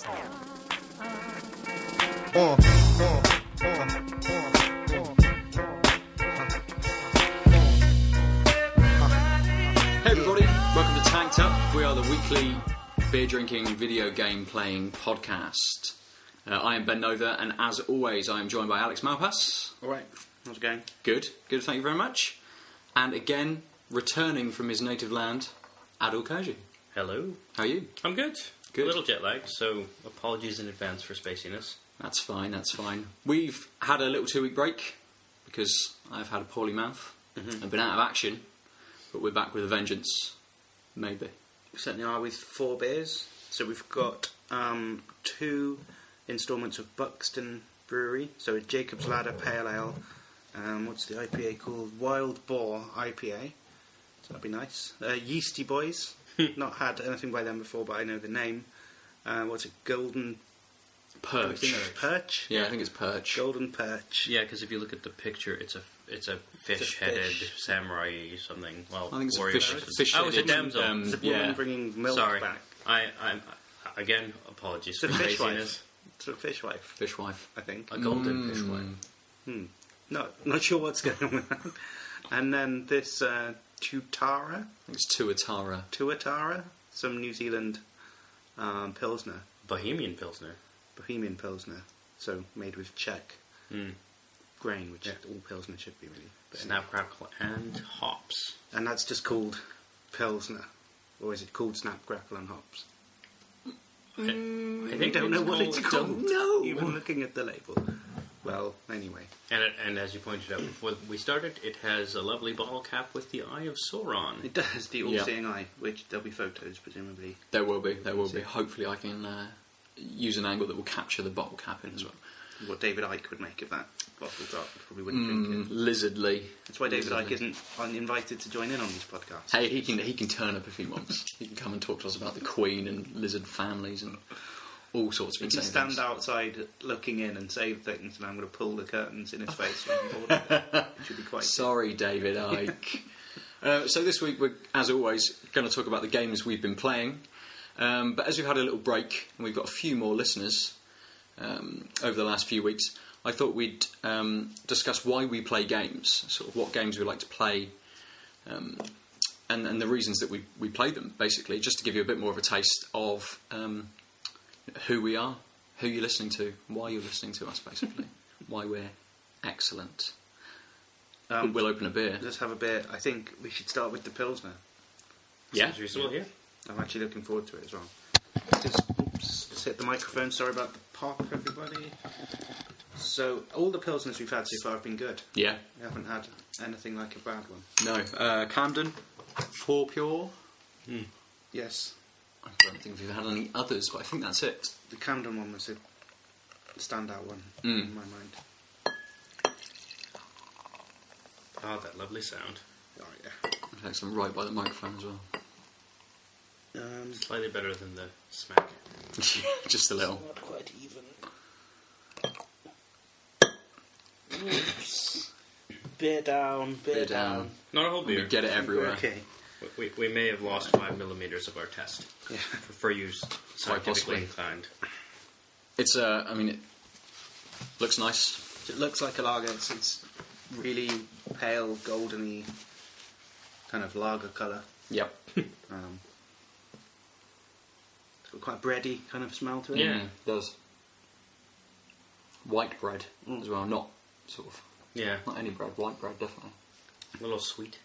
Hey everybody, welcome to Tanked Up. We are the weekly beer drinking, video game playing podcast. I am Ben Nova, and as always, I am joined by Alex Malpass. Alright, how's it going? Good, thank you very much. And again, returning from his native land, Adil Koji. Hello. How are you? I'm good. Good. A little jet lagged, so apologies in advance for spaciness. That's fine. We've had a little 2-week break because I've had a poorly mouth. I've been out of action, but we're back with a vengeance. Maybe. We certainly are with 4 beers. So we've got 2 instalments of Buxton Brewery. So a Jacob's Ladder Pale Ale. What's the IPA called? Wild Boar IPA. So that'd be nice. Yeastie Boys. Not had anything by them before, but I know the name. What's it? Golden Perch. Perch? Yeah, I think it's Perch. Golden Perch. Yeah, because if you look at the picture, it's a fish-headed samurai something. Well, I think it's a warrior fish. person. Fish Oh, it's a damsel. It's a woman bringing milk Sorry. back. I'm again, apologies It's a for fish laziness. wife. It's a fishwife, Fishwife. I think. A golden fishwife. Not sure what's going on with that. And then this Tuatara, I think it's Tuatara. some New Zealand Pilsner, Bohemian Pilsner. Bohemian Pilsner, so made with Czech grain, which all Pilsner should be really. But anyway. Snap, crackle, and hops. And that's just called Pilsner, or is it called Snap, Crackle and Hops? I I think don't know what it's called. Don't know. Even looking at the label. Well, anyway. And as you pointed out before we started, it has a lovely bottle cap with the Eye of Sauron. It does, the all-seeing eye, which there'll be photos, presumably. There will be. Hopefully I can use an angle that will capture the bottle cap in as well. What David Icke would make of that bottle top, probably wouldn't drink it. Lizardly. That's why David Icke isn't invited to join in on these podcasts. Hey, he can turn up if he wants. He can come and talk to us about the Queen and lizard families and all sorts of He insane can stand things. outside looking in and say things, and I'm going to pull the curtains in his face. It should be quite. Sorry, David Icke. So this week we're, as always, going to talk about the games we've been playing. But as we've had a little break and we've got a few more listeners over the last few weeks, I thought we'd discuss why we play games, sort of what games we like to play, and the reasons that we play them, basically, just to give you a bit more of a taste of who we are, who you're listening to, why you're listening to us, basically, why we're excellent. We'll open a beer. Let's have a beer. I think we should start with the Pilsner. Yeah? Sounds reasonable, yeah. I'm actually looking forward to it as well. Just hit the microphone. Sorry about the pop, everybody. So, all the Pilsners we've had so far have been good. Yeah. We haven't had anything like a bad one. No. Camden, 4 Pure. Yes. I don't think we've had any others, but I think that's it. The Camden one was a standout one in my mind. Oh, that lovely sound. Oh, yeah. It takes them right by the microphone as well. Slightly better than the smack. Just a little. Not quite even. Beer down. Not a whole beer. We get it everywhere. Okay. We may have lost 5 millimeters of our test. Yeah. For use scientifically inclined. It's it looks nice. It looks like a lager. It's really pale, goldeny kind of lager colour. Yep. It's got quite a bready kind of smell to it. Yeah. It does. White bread as well, not sort of. Yeah. Not any bread, white bread definitely. A little sweet.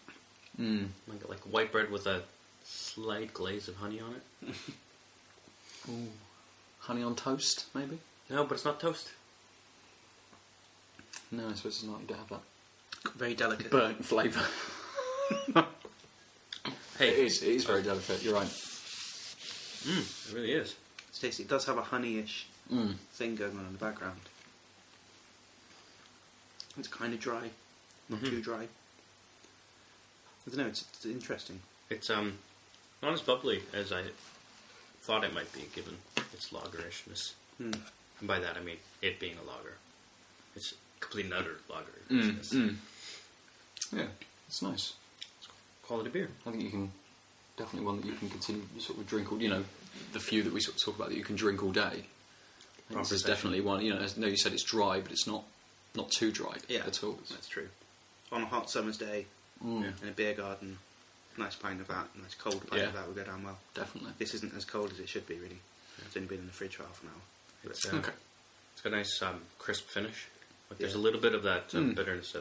Like white bread with a slight glaze of honey on it. Ooh. Honey on toast, maybe? No, but it's not toast. No, I suppose it's not. You don't have that Very delicate. burnt flavour. Hey, It is very delicate, you're right. it really is. It's tasty. It does have a honey-ish thing going on in the background. It's kind of dry, not too dry. I don't know. It's interesting. It's not as bubbly as I thought it might be, given its lagerishness. And by that I mean it being a lager. It's complete and utter lagerishness. Yeah, it's nice. Quality beer. I think you can definitely one that you can continue to sort of drink all. The few that we sort of talk about that you can drink all day. This is definitely one. I know you said it's dry, but it's not too dry at all. That's true. On a hot summer's day, in a beer garden, nice pint of that, nice cold pint of that would go down well. Definitely. This isn't as cold as it should be, really. It's only been in the fridge for half an hour. It's got a nice crisp finish. Like there's a little bit of that bitterness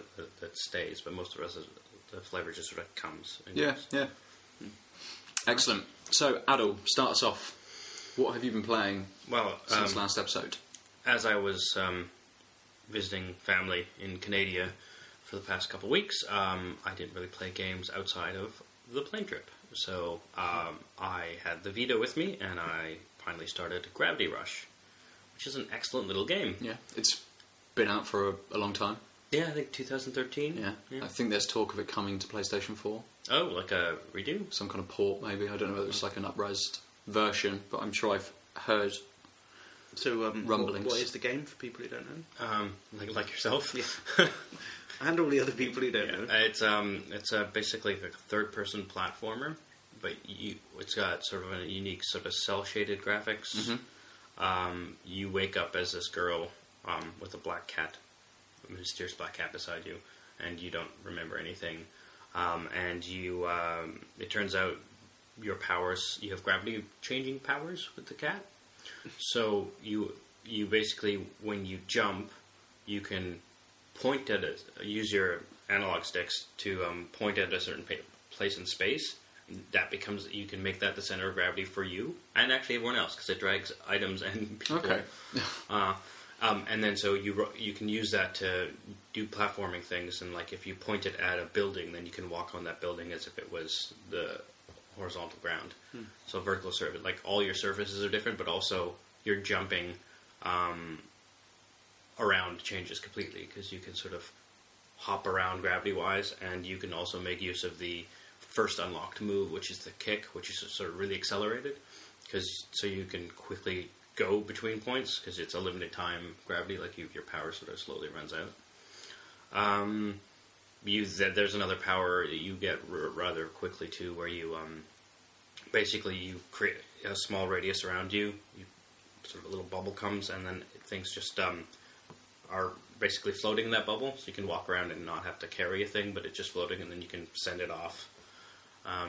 that stays, but most of the rest of the flavour just sort of comes. And goes. Excellent. So, Adil, start us off. What have you been playing since last episode? As I was visiting family in Canada for the past couple of weeks, I didn't really play games outside of the plane trip. So I had the Vita with me, and I finally started Gravity Rush, which is an excellent little game. Yeah, it's been out for a long time. Yeah, I think 2013. Yeah, I think there's talk of it coming to PlayStation 4. Oh, like a redo? Some kind of port, maybe. I don't know whether it's like an up-resed version, but I'm sure I've heard rumblings. What is the game for people who don't know? Like yourself? Yeah. And all the other people who don't know. It's basically a third-person platformer, but it's got sort of a unique sort of cel-shaded graphics. Mm-hmm. You wake up as this girl with a black cat, a mysterious black cat beside you, and you don't remember anything. And you, it turns out your powers, you have gravity-changing powers with the cat. So you basically, when you jump, you can point at it, use your analog sticks to point at a certain place in space. That becomes, you can make that the center of gravity for you and actually everyone else, because it drags items and people. Okay. And then so you can use that to do platforming things, and like if you point it at a building, then you can walk on that building as if it was the horizontal ground. So vertical surface, like all your surfaces are different, but also your jumping around changes completely, because you can sort of hop around gravity-wise, and you can also make use of the first unlocked move, which is the kick, which is sort of really accelerated, so you can quickly go between points, because it's a limited time gravity, like your power sort of slowly runs out. There's another power that you get rather quickly too, where you basically you create a small radius around you, sort of a little bubble comes, and then things just are basically floating in that bubble, so you can walk around and not have to carry a thing, but it's just floating, and then you can send it off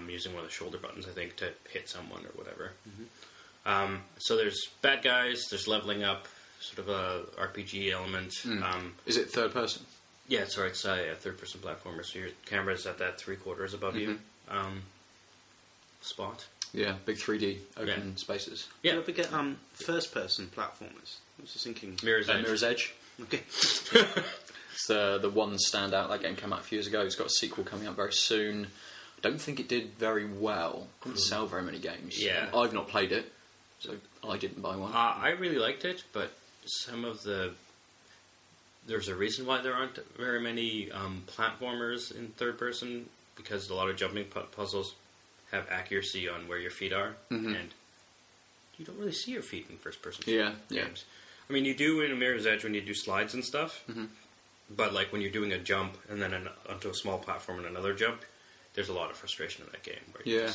using one of the shoulder buttons, I think, to hit someone or whatever. Mm-hmm. So there's bad guys, there's leveling up, sort of a RPG element. Is it third person? Yeah, sorry, it's a third-person platformer, so your camera's at that 3/4 above you spot. Yeah, big 3D open spaces. Yeah. Do you ever get first-person platformers? I was just thinking... Mirror's Edge. Mirror's Edge. Okay. It's the one standout. That game came out a few years ago. It's got a sequel coming out very soon. I don't think it did very well. Didn't sell very many games. Yeah. I've not played it, so I didn't buy one. I really liked it, but some of the... There's a reason why there aren't very many platformers in third person, because a lot of jumping puzzles have accuracy on where your feet are, and you don't really see your feet in first person games. I mean, you do in a Mirror's Edge when you do slides and stuff, but like when you're doing a jump and then onto a small platform and another jump, there's a lot of frustration in that game where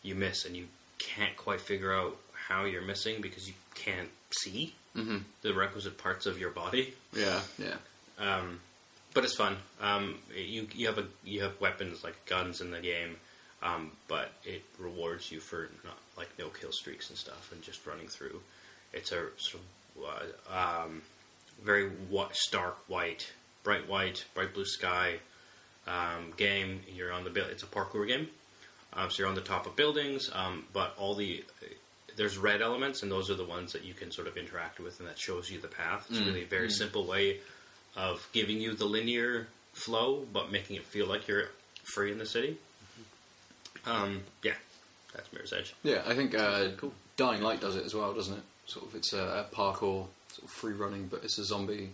you miss and you can't quite figure out how you're missing because you can't see the requisite parts of your body. Yeah. But it's fun. You have weapons like guns in the game, but it rewards you for no kill streaks and stuff and just running through. It's a sort of very stark white, bright blue sky game. You're on it's a parkour game, so you're on the top of buildings, but there's red elements, and those are the ones that you can sort of interact with, and that shows you the path. It's really a very simple way of giving you the linear flow, but making it feel like you're free in the city. That's Mirror's Edge. Yeah, I think cool. Dying Light does it as well, doesn't it? Sort of, it's a parkour, sort of free running, but it's a zombie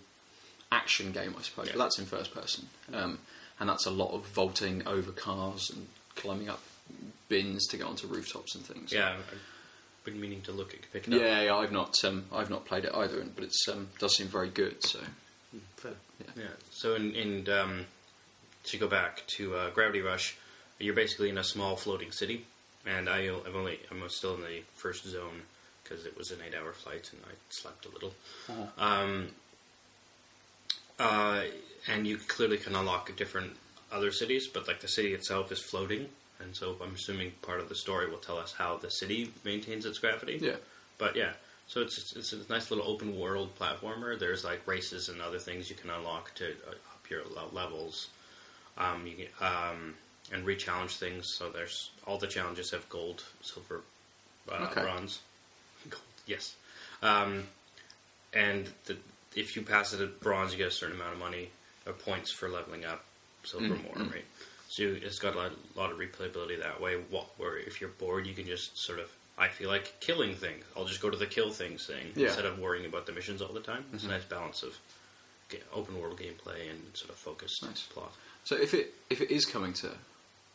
action game, I suppose. Yeah. But that's in first person, and that's a lot of vaulting over cars and climbing up bins to get onto rooftops and things. Yeah, I've been meaning to pick it up. Yeah, I've not played it either, but it does seem very good. So, fair. Yeah. So to go back to Gravity Rush, you're basically in a small floating city, And I'm still in the first zone because it was an 8-hour flight and I slept a little. And you clearly can unlock different other cities, but like the city itself is floating, and so I'm assuming part of the story will tell us how the city maintains its gravity. Yeah. But yeah, so it's a nice little open world platformer. There's like races and other things you can unlock to up your levels. You can, and re-challenge things. So there's all the challenges have gold, silver, bronze. Gold, yes. And if you pass it at bronze, you get a certain amount of money or points for leveling up. Silver more, right? So it's got a lot of replayability that way. Where if you're bored, you can just sort of, I feel like killing things. I'll just go to the kill things thing instead of worrying about the missions all the time. It's a nice balance of open world gameplay and sort of focused plot. So if it is coming to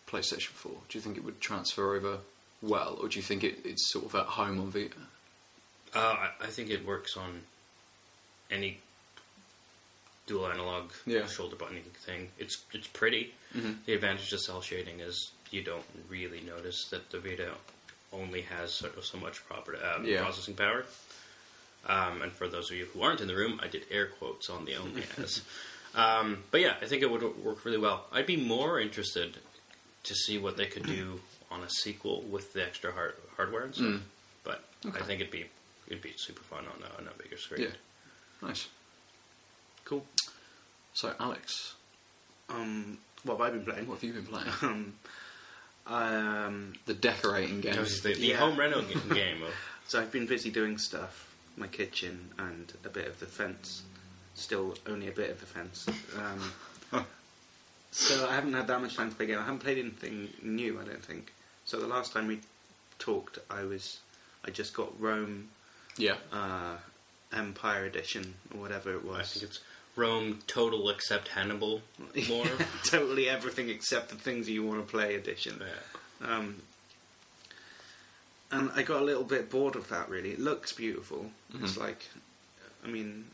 PlayStation 4, do you think it would transfer over well, or do you think it's sort of at home on Vita? I think it works on any dual analog shoulder button thing. It's pretty. The advantage of cell shading is you don't really notice that the Vita only has sort of so much processing power. And for those of you who aren't in the room, I did air quotes on the only has. But yeah, I think it would work really well. I'd be more interested to see what they could do on a sequel with the extra hardware and stuff. But I think it'd be super fun on a bigger screen. Yeah, nice, cool. So Alex, what have I been playing? What have you been playing? The decorating game. The home reno game. So I've been busy doing stuff, my kitchen and a bit of the fence. Still only a bit of the fence. So I haven't had that much time to play a game. I haven't played anything new, I don't think. So the last time we talked, I just got Rome, Empire Edition or whatever it was. I think it's Rome Total Except Hannibal lore. Totally everything except the things you want to play edition. Yeah. And I got a little bit bored of that, really. It looks beautiful. It's like, I mean,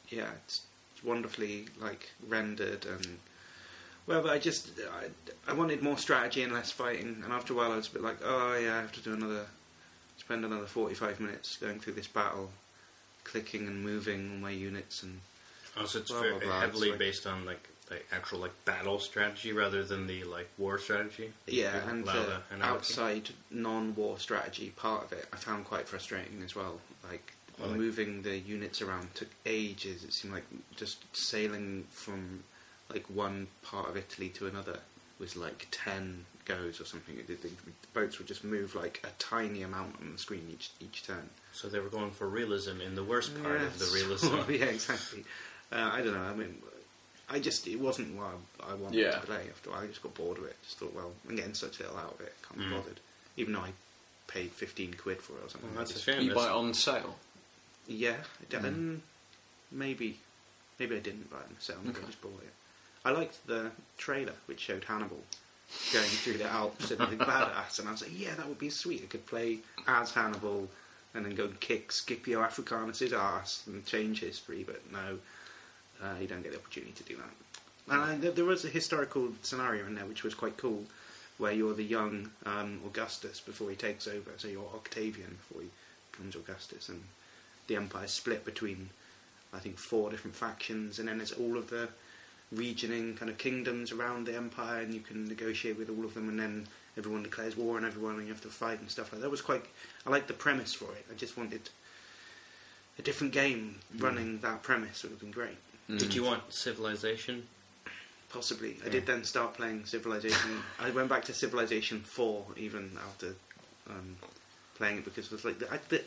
yeah, it's wonderfully like rendered and well, but I wanted more strategy and less fighting. And after a while, I was a bit like, oh yeah, I have to spend another 45 minutes going through this battle, clicking and moving all my units and. Also, it's very heavily based on like the actual like battle strategy rather than the like war strategy. Yeah, and the outside non-war strategy part of it, I found quite frustrating as well. Like moving the units around took ages. It seemed like just sailing from like one part of Italy to another was like 10 goes or something. The boats would just move like a tiny amount on the screen each turn. So they were going for realism in the worst part of the realism. Yeah, exactly. I don't know. I mean, it wasn't what I wanted to play. After a while, I just got bored of it. Just thought, well, I'm getting such little out of it. Can't be bothered. Even though I paid 15 quid for it or something. Well, that's a shame. You buy it on sale? Yeah, maybe I didn't buy it on sale. Maybe I just bought it. I liked the trailer which showed Hannibal going through the Alps and looking badass, and I was like, yeah, that would be sweet. I could play as Hannibal and then go and kick Scipio Africanus' ass and change history, but no. You don't get the opportunity to do that. And there was a historical scenario in there which was quite cool, where you're the young Augustus before he takes over. So you're Octavian before he becomes Augustus, and the Empire's split between, I think, 4 different factions, and then there's all of the regioning kind of kingdoms around the Empire, and you can negotiate with all of them, and then everyone declares war on everyone, and you have to fight and stuff like that. That was quite. I liked the premise for it. I just wanted a different game running that premise. Would have been great. Did you want Civilization? Possibly. I did then start playing Civilization. I went back to Civilization 4 even after playing it because it was like,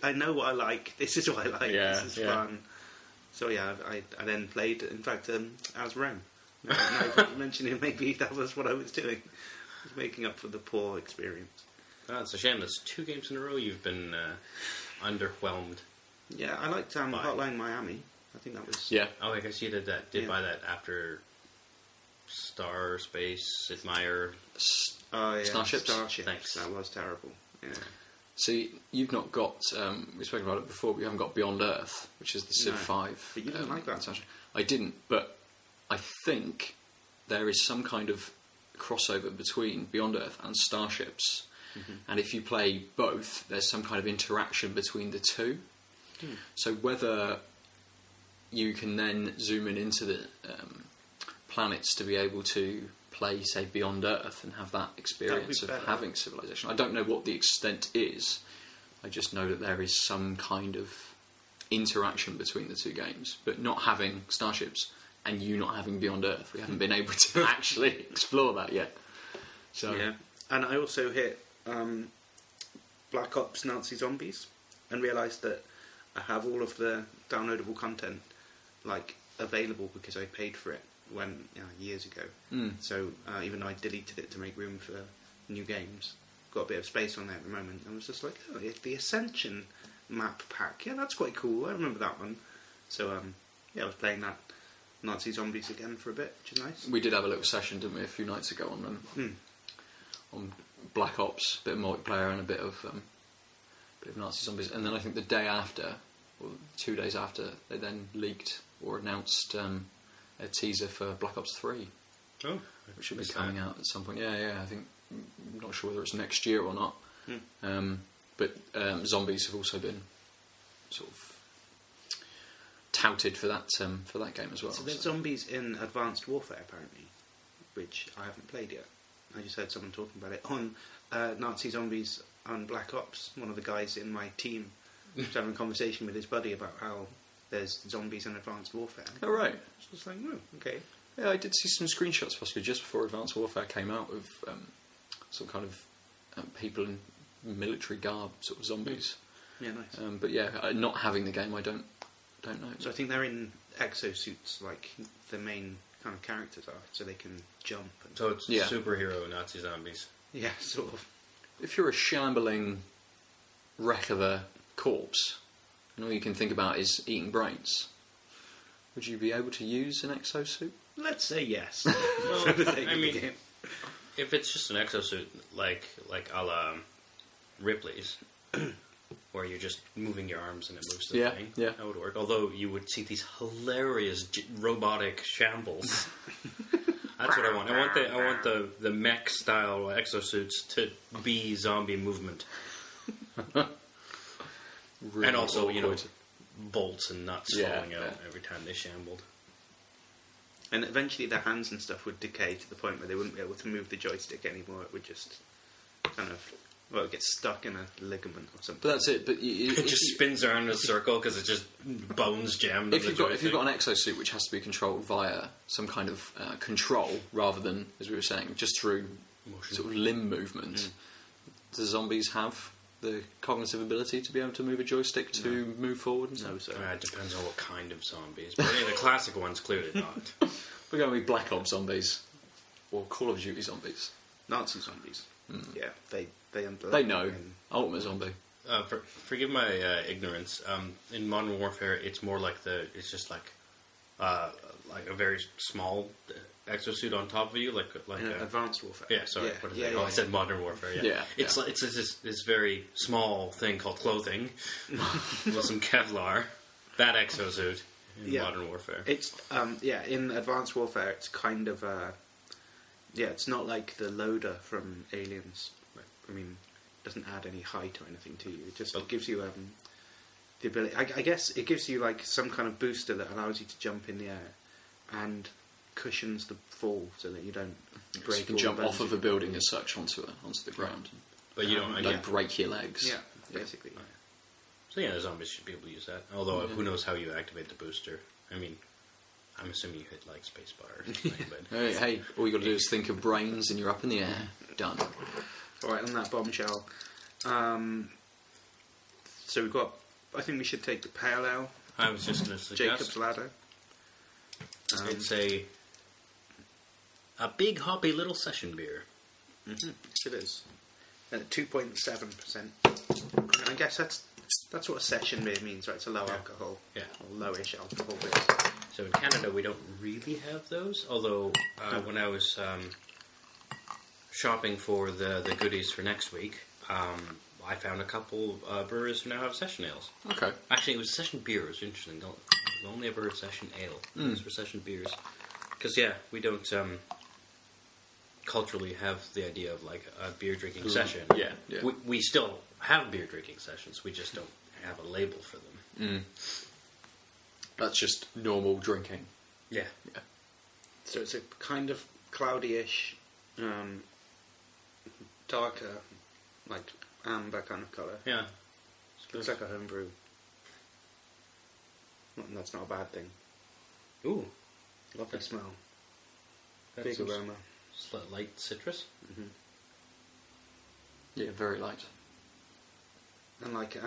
I know what I like. This is what I like. Yeah, this is fun. So yeah, I then played, in fact, as Rome. Now that you mention it, maybe that was what I was doing. I was making up for the poor experience. Oh, it's a shame. That's 2 games in a row you've been underwhelmed. Yeah, I liked Hotline Miami. I think that was... Yeah. Oh, I guess you did buy that after Star Space Admire. Oh, yeah. Starships. Thanks. That was terrible. Yeah. See, you've not got... we've spoken about it before, but you haven't got Beyond Earth, which is the Civ 5. But you didn't like that. I didn't, but I think there is some kind of crossover between Beyond Earth and Starships, and if you play both, there's some kind of interaction between the two. So whether you can then zoom in into the planets to be able to play, say, Beyond Earth and have that experience of having civilization. I don't know what the extent is. I just know that there is some kind of interaction between the two games, but not having starships and you not having Beyond Earth, we haven't been able to actually explore that yet. So yeah, and I also hit Black Ops Nazi Zombies and realised that I have all of the downloadable content available because I paid for it years ago. So even though I deleted it to make room for new games, got a bit of space on there at the moment. I was just like, oh, the Ascension map pack, yeah, that's quite cool. I remember that one. So I was playing that Nazi Zombies again for a bit, which is nice. We did have a little session, didn't we, a few nights ago on Black Ops, a bit of multiplayer and a bit of Nazi Zombies, and then I think the day after, or 2 days after, they then leaked or announced a teaser for Black Ops 3, which should be coming out at some point. Yeah, I think, I'm not sure whether it's next year or not, but Zombies have also been sort of touted for that game as well. So there's Zombies in Advanced Warfare, apparently, which I haven't played yet. I just heard someone talking about it on Nazi Zombies on Black Ops. One of the guys in my team was having a conversation with his buddy about how there's Zombies in Advanced Warfare. Oh, right. So it's like, oh, okay. Yeah, I did see some screenshots possibly just before Advanced Warfare came out of some kind of people in military garb, sort of zombies. Yeah, nice. But yeah, not having the game, I don't know. So I think they're in exosuits, like the main kind of characters are, so they can jump. And so it's superhero Nazi zombies. Yeah, sort of. If you're a shambling wreck of a corpse, and all you can think about is eating brains, would you be able to use an exosuit? Let's say yes. Well, I mean, if it's just an exosuit, like a la Ripley's, where you're just moving your arms and it moves the thing, that would work. Although you would see these hilarious robotic shambles. That's what I want. I want the mech style exosuits to be zombie movement. Really and also, awkward. Bolts and nuts falling out every time they shambled. And eventually their hands and stuff would decay to the point where they wouldn't be able to move the joystick anymore. It would just kind of, get stuck in a ligament or something. But that's it. But it just spins around in a circle because it's just bones jammed. If you've got an exosuit which has to be controlled via some kind of control rather than, as we were saying, just through motion, sort of limb movement, do zombies have the cognitive ability to be able to move a joystick to move forward and so? It depends on what kind of zombies. But the classic ones clearly not. We're going to be Black Ops zombies or Call of Duty zombies. Nazi zombies. Yeah, they know. Ultimate zombie. Forgive my ignorance. In Modern Warfare, it's more like it's just like a very small exosuit on top of you, like Advanced Warfare. Yeah, sorry. I said Modern Warfare. It's this very small thing called clothing with some Kevlar. That exosuit in Modern Warfare. It's in Advanced Warfare, it's kind of it's not like the loader from Aliens. I mean, it doesn't add any height or anything to you. It just gives you the ability. I guess it gives you like some kind of booster that allows you to jump in the air and cushions the fall so that you don't break. So you can jump off of a building as such onto the ground, but you don't break your legs. Yeah, basically. Right. So the zombies should be able to use that. Although who knows how you activate the booster? I mean, I'm assuming you hit like spacebar or something. But hey, all you got to do is think of brains and you're up in the air. Done. All right, on that bombshell. So we've got. I think we should take the pale ale. I was just going to suggest Jacob's Ladder. It's a big hoppy little session beer. Mm-hmm. It is. At 2.7%. And I guess that's what a session beer means, right? It's a low alcohol, or lowish alcohol beer. So in Canada we don't really have those. Although when I was shopping for the goodies for next week, I found a couple brewers who now have session ales. Okay. Actually, it was session beer. It was interesting. I've only ever heard session ale. Those were session beers. Because, we don't culturally have the idea of like a beer drinking session. Yeah, yeah. We still have beer drinking sessions. We just don't have a label for them. That's just normal drinking. Yeah. So it's a kind of cloudy-ish, darker, like amber kind of colour. Yeah. Looks like a homebrew. That's not a bad thing. Ooh. Lovely smell. That's Big some aroma. light citrus. Yeah, very light. And like,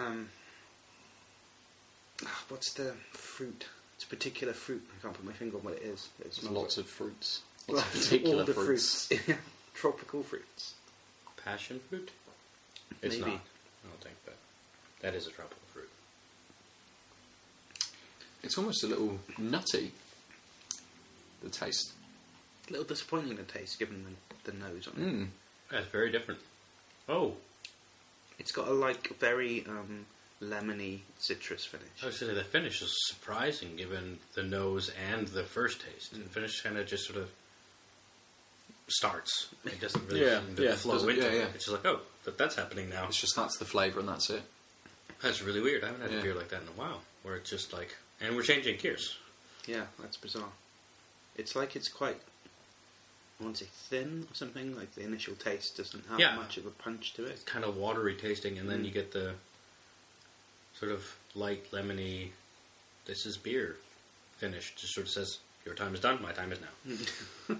what's the fruit? It's a particular fruit. I can't put my finger on what it is. It There's smells lots like of fruits. all Lots of particular the fruits. Tropical fruits. Passion fruit? It's Maybe. not. I don't think, but that is a tropical fruit. It's almost a little nutty, the taste. A little disappointing the taste, given the nose on it. That's very different. Oh, It's got a like very lemony citrus finish. I was going to say the finish is surprising given the nose and the first taste. The finish kind of just sort of starts. It doesn't really seem to flow doesn't- into yeah, it. yeah. It's just like, oh, but that's happening now. It's just that's the flavour and that's it. That's really weird. I haven't had Yeah. a beer like that in a while. Where it's just like, and we're changing gears. Yeah, that's bizarre. It's like it's quite, I want to say thin or something. Like the initial taste doesn't have Yeah. much of a punch to it. It's kind of watery tasting, and then you get the sort of light, lemony, this is beer finish. Just sort of says, your time is done, my time is now.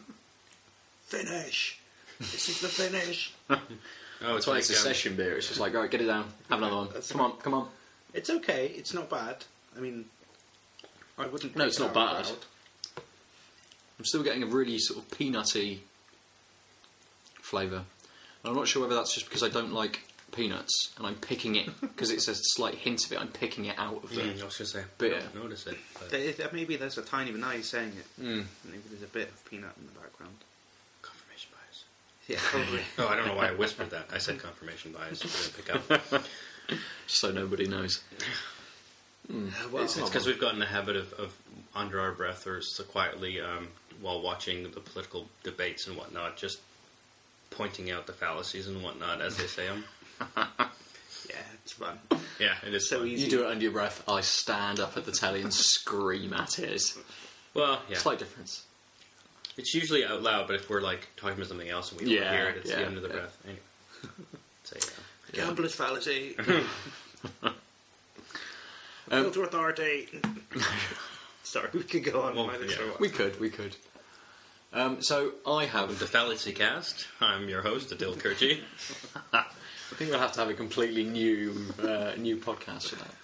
Finish! This is the finish! Oh, That's why it's a like, session beer. It's just like, all right, get it down, have another one. That's Come on, come on. It's okay, it's not bad. I mean, I wouldn't... No, it's pick not it out bad. loud. I'm still getting a really sort of peanutty flavour. And I'm not sure whether that's just because I don't like peanuts and I'm picking it, because it's a slight hint of it, I'm picking it out of the I was going to say, beer. I don't notice it. But Maybe there's a tiny, now you're saying it, Mm. maybe there's a bit of peanut in the background. confirmation bias. Yeah, probably. Oh, I don't know why I whispered that. I said confirmation bias. I didn't pick up. So nobody knows. Well, It's because we've gotten the habit of under our breath or so quietly while watching the political debates and whatnot, just pointing out the fallacies and whatnot as they say them. yeah, it's fun. Yeah, it is So fun. easy. You do it under your breath, I stand up at the telly and scream at it. Well, yeah. Slight difference. It's usually out loud, but if we're like talking about something else and we don't Yeah, hear it, it's the yeah, end of the yeah. breath. Anyway. Say Gambler's fallacy. Filter authority. Sorry, we could go on. Well, by this yeah. for a while. We could. So I have... The Fallacy Cast. I'm your host, Adil Kurji. I think we'll have to have a completely new podcast for that.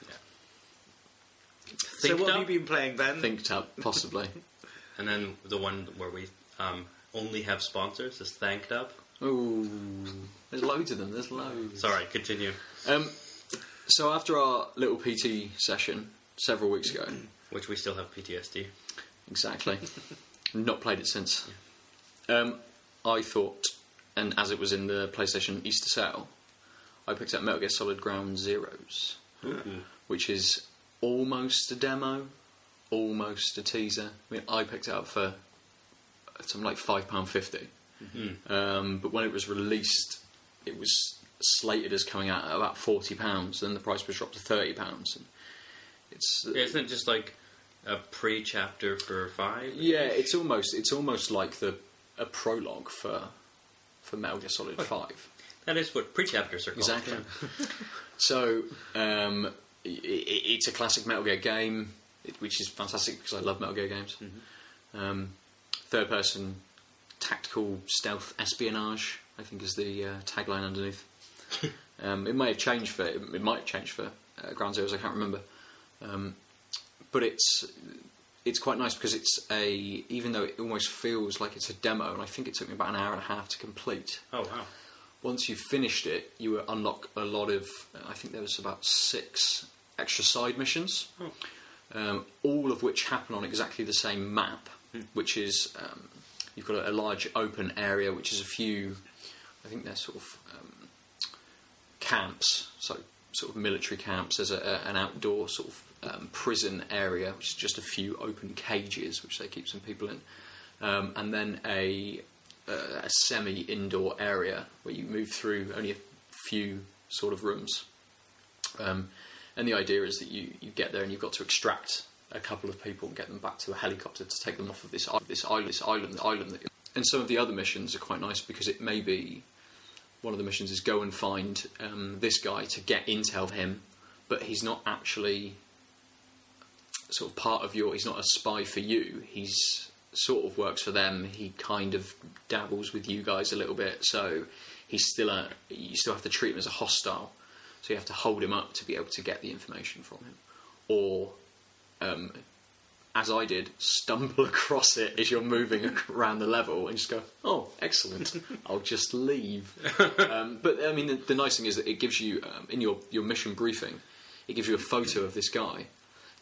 So Think what Up, have you been playing, Ben? Thinked up, possibly. and then the one where we only have sponsors is Thanked Up. Ooh, there's loads of them. There's loads. Sorry, continue. So after our little PT session several weeks ago, Which we still have PTSD. exactly, not played it since. I thought, and as it was in the PlayStation Easter sale, I picked up Metal Gear Solid Ground Zeroes, which is almost a demo, almost a teaser. I mean, I picked it up for something like £5.50. But when it was released, it was slated as coming out at about £40. Then the price was dropped to £30. And it's Isn't it just like a pre-chapter for 5? yeah, it's almost like a prologue for Metal Gear Solid 5. That is what pre-chapters are called. Exactly. So it's a classic Metal Gear game, which is fantastic because I love Metal Gear games. Third-person tactical stealth espionage, I think, is the tagline underneath. It might have changed for Ground Zeroes. I can't remember, but it's quite nice because even though it almost feels like it's a demo, and I think it took me about an hour and a half to complete. Oh, wow. Once you finished it, you would unlock a lot of... I think there was about 6 extra side missions, all of which happen on exactly the same map, which is... you've got a large open area, which is a few... I think they're sort of camps, so sort of military camps. There's an outdoor sort of prison area, which is just a few open cages, which they keep some people in. And then a a semi-indoor area where you move through only a few sort of rooms. And the idea is that you get there and you've got to extract a couple of people and get them back to a helicopter to take them off of this island. And some of the other missions are quite nice because it may be one of the missions is go and find this guy to get intel for him, but he's not actually sort of part of he's not a spy for you. He's sort of works for them. He kind of dabbles with you guys a little bit, so he's still you still have to treat him as a hostile. So you have to hold him up to be able to get the information from him, or as I did, stumble across it as you're moving around the level and just go, oh, excellent, I'll just leave. But I mean, the nice thing is that it gives you in your mission briefing, it gives you a photo of this guy.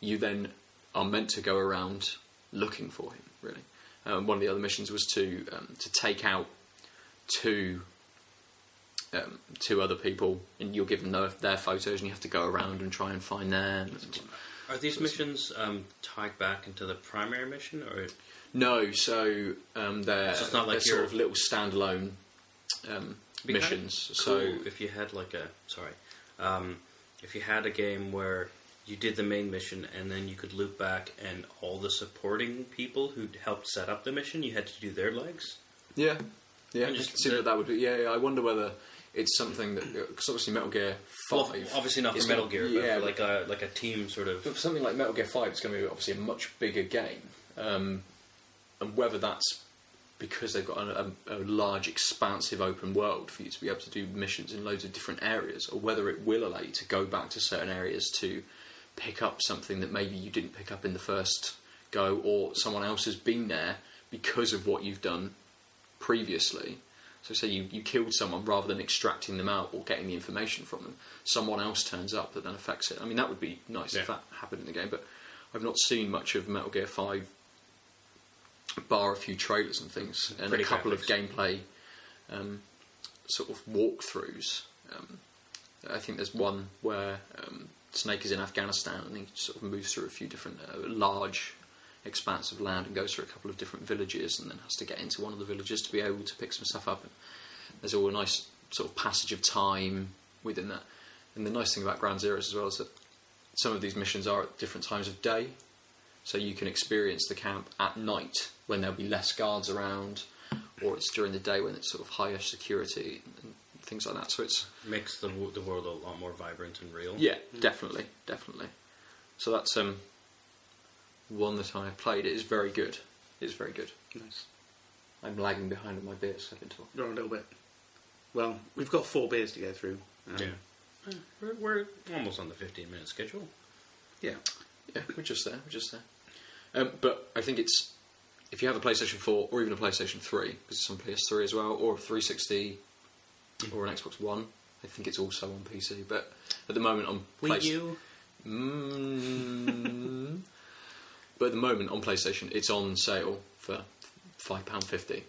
You then are meant to go around looking for him. Really, one of the other missions was to take out two other people, and you'll give them their photos, and you have to go around and try and find them. Are these missions tied back into the primary mission, or no? So they're it's not like sort of little standalone missions. Cool so if you had if you had a game where you did the main mission and then you could loop back, and all the supporting people who helped set up the mission, you had to do their legs. Yeah, I And can see what that would be. Yeah, I wonder whether it's something that, because obviously Metal Gear 5... Well, obviously not for Metal Gear, but for like a team sort of... But for something like Metal Gear 5, it's going to be obviously a much bigger game. And whether that's because they've got a large, expansive open world for you to be able to do missions in loads of different areas, or whether it will allow you to go back to certain areas to pick up something that maybe you didn't pick up in the first go, or someone else has been there because of what you've done previously. So say you killed someone, rather than extracting them out or getting the information from them, someone else turns up that then affects it. I mean, that would be nice if that happened in the game, but I've not seen much of Metal Gear 5 bar a few trailers and things, and a couple of gameplay sort of walkthroughs. I think there's one where Snake is in Afghanistan and he sort of moves through a few different large expanse of land and goes through a couple of different villages, and then has to get into one of the villages to be able to pick some stuff up. And there's all a nice sort of passage of time within that. And the nice thing about Ground Zeroes as well is that some of these missions are at different times of day, so you can experience the camp at night when there'll be less guards around, or it's during the day when it's sort of higher security and things like that. So it's makes the world a lot more vibrant and real. Yeah, definitely. So that's one that I played. It is very good. It's very good. Nice. I'm lagging behind on my beers, I've been told. You're a little bit. Well, we've got 4 beers to go through. Yeah. We're almost on the 15-minute schedule. Yeah, we're just there. But I think it's, if you have a PlayStation 4 or even a PlayStation 3, because it's on PS3 as well, or a 360 or an Xbox One, I think it's also on PC. But at the moment on Wii U. But at the moment on PlayStation, it's on sale for £5.50,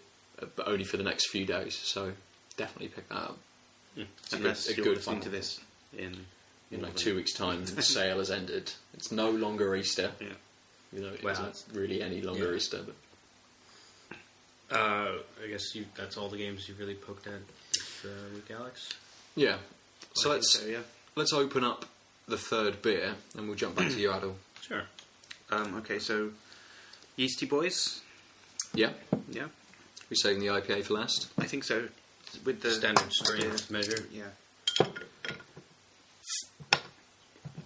but only for the next few days. So definitely pick that up. Unless you're listening to this in like 2 weeks' time, the sale has ended. It's no longer Easter. Yeah. You know, it isn't really any longer Easter. But I guess that's all the games you've really poked at this week, Alex. Yeah. So let's open up the third beer, and we'll jump back to you, Adil. Sure. Okay, so Yeastie Boys. Yeah. Yeah. We're saving the IPA for last. I think so. With the standard strength measure. Yeah.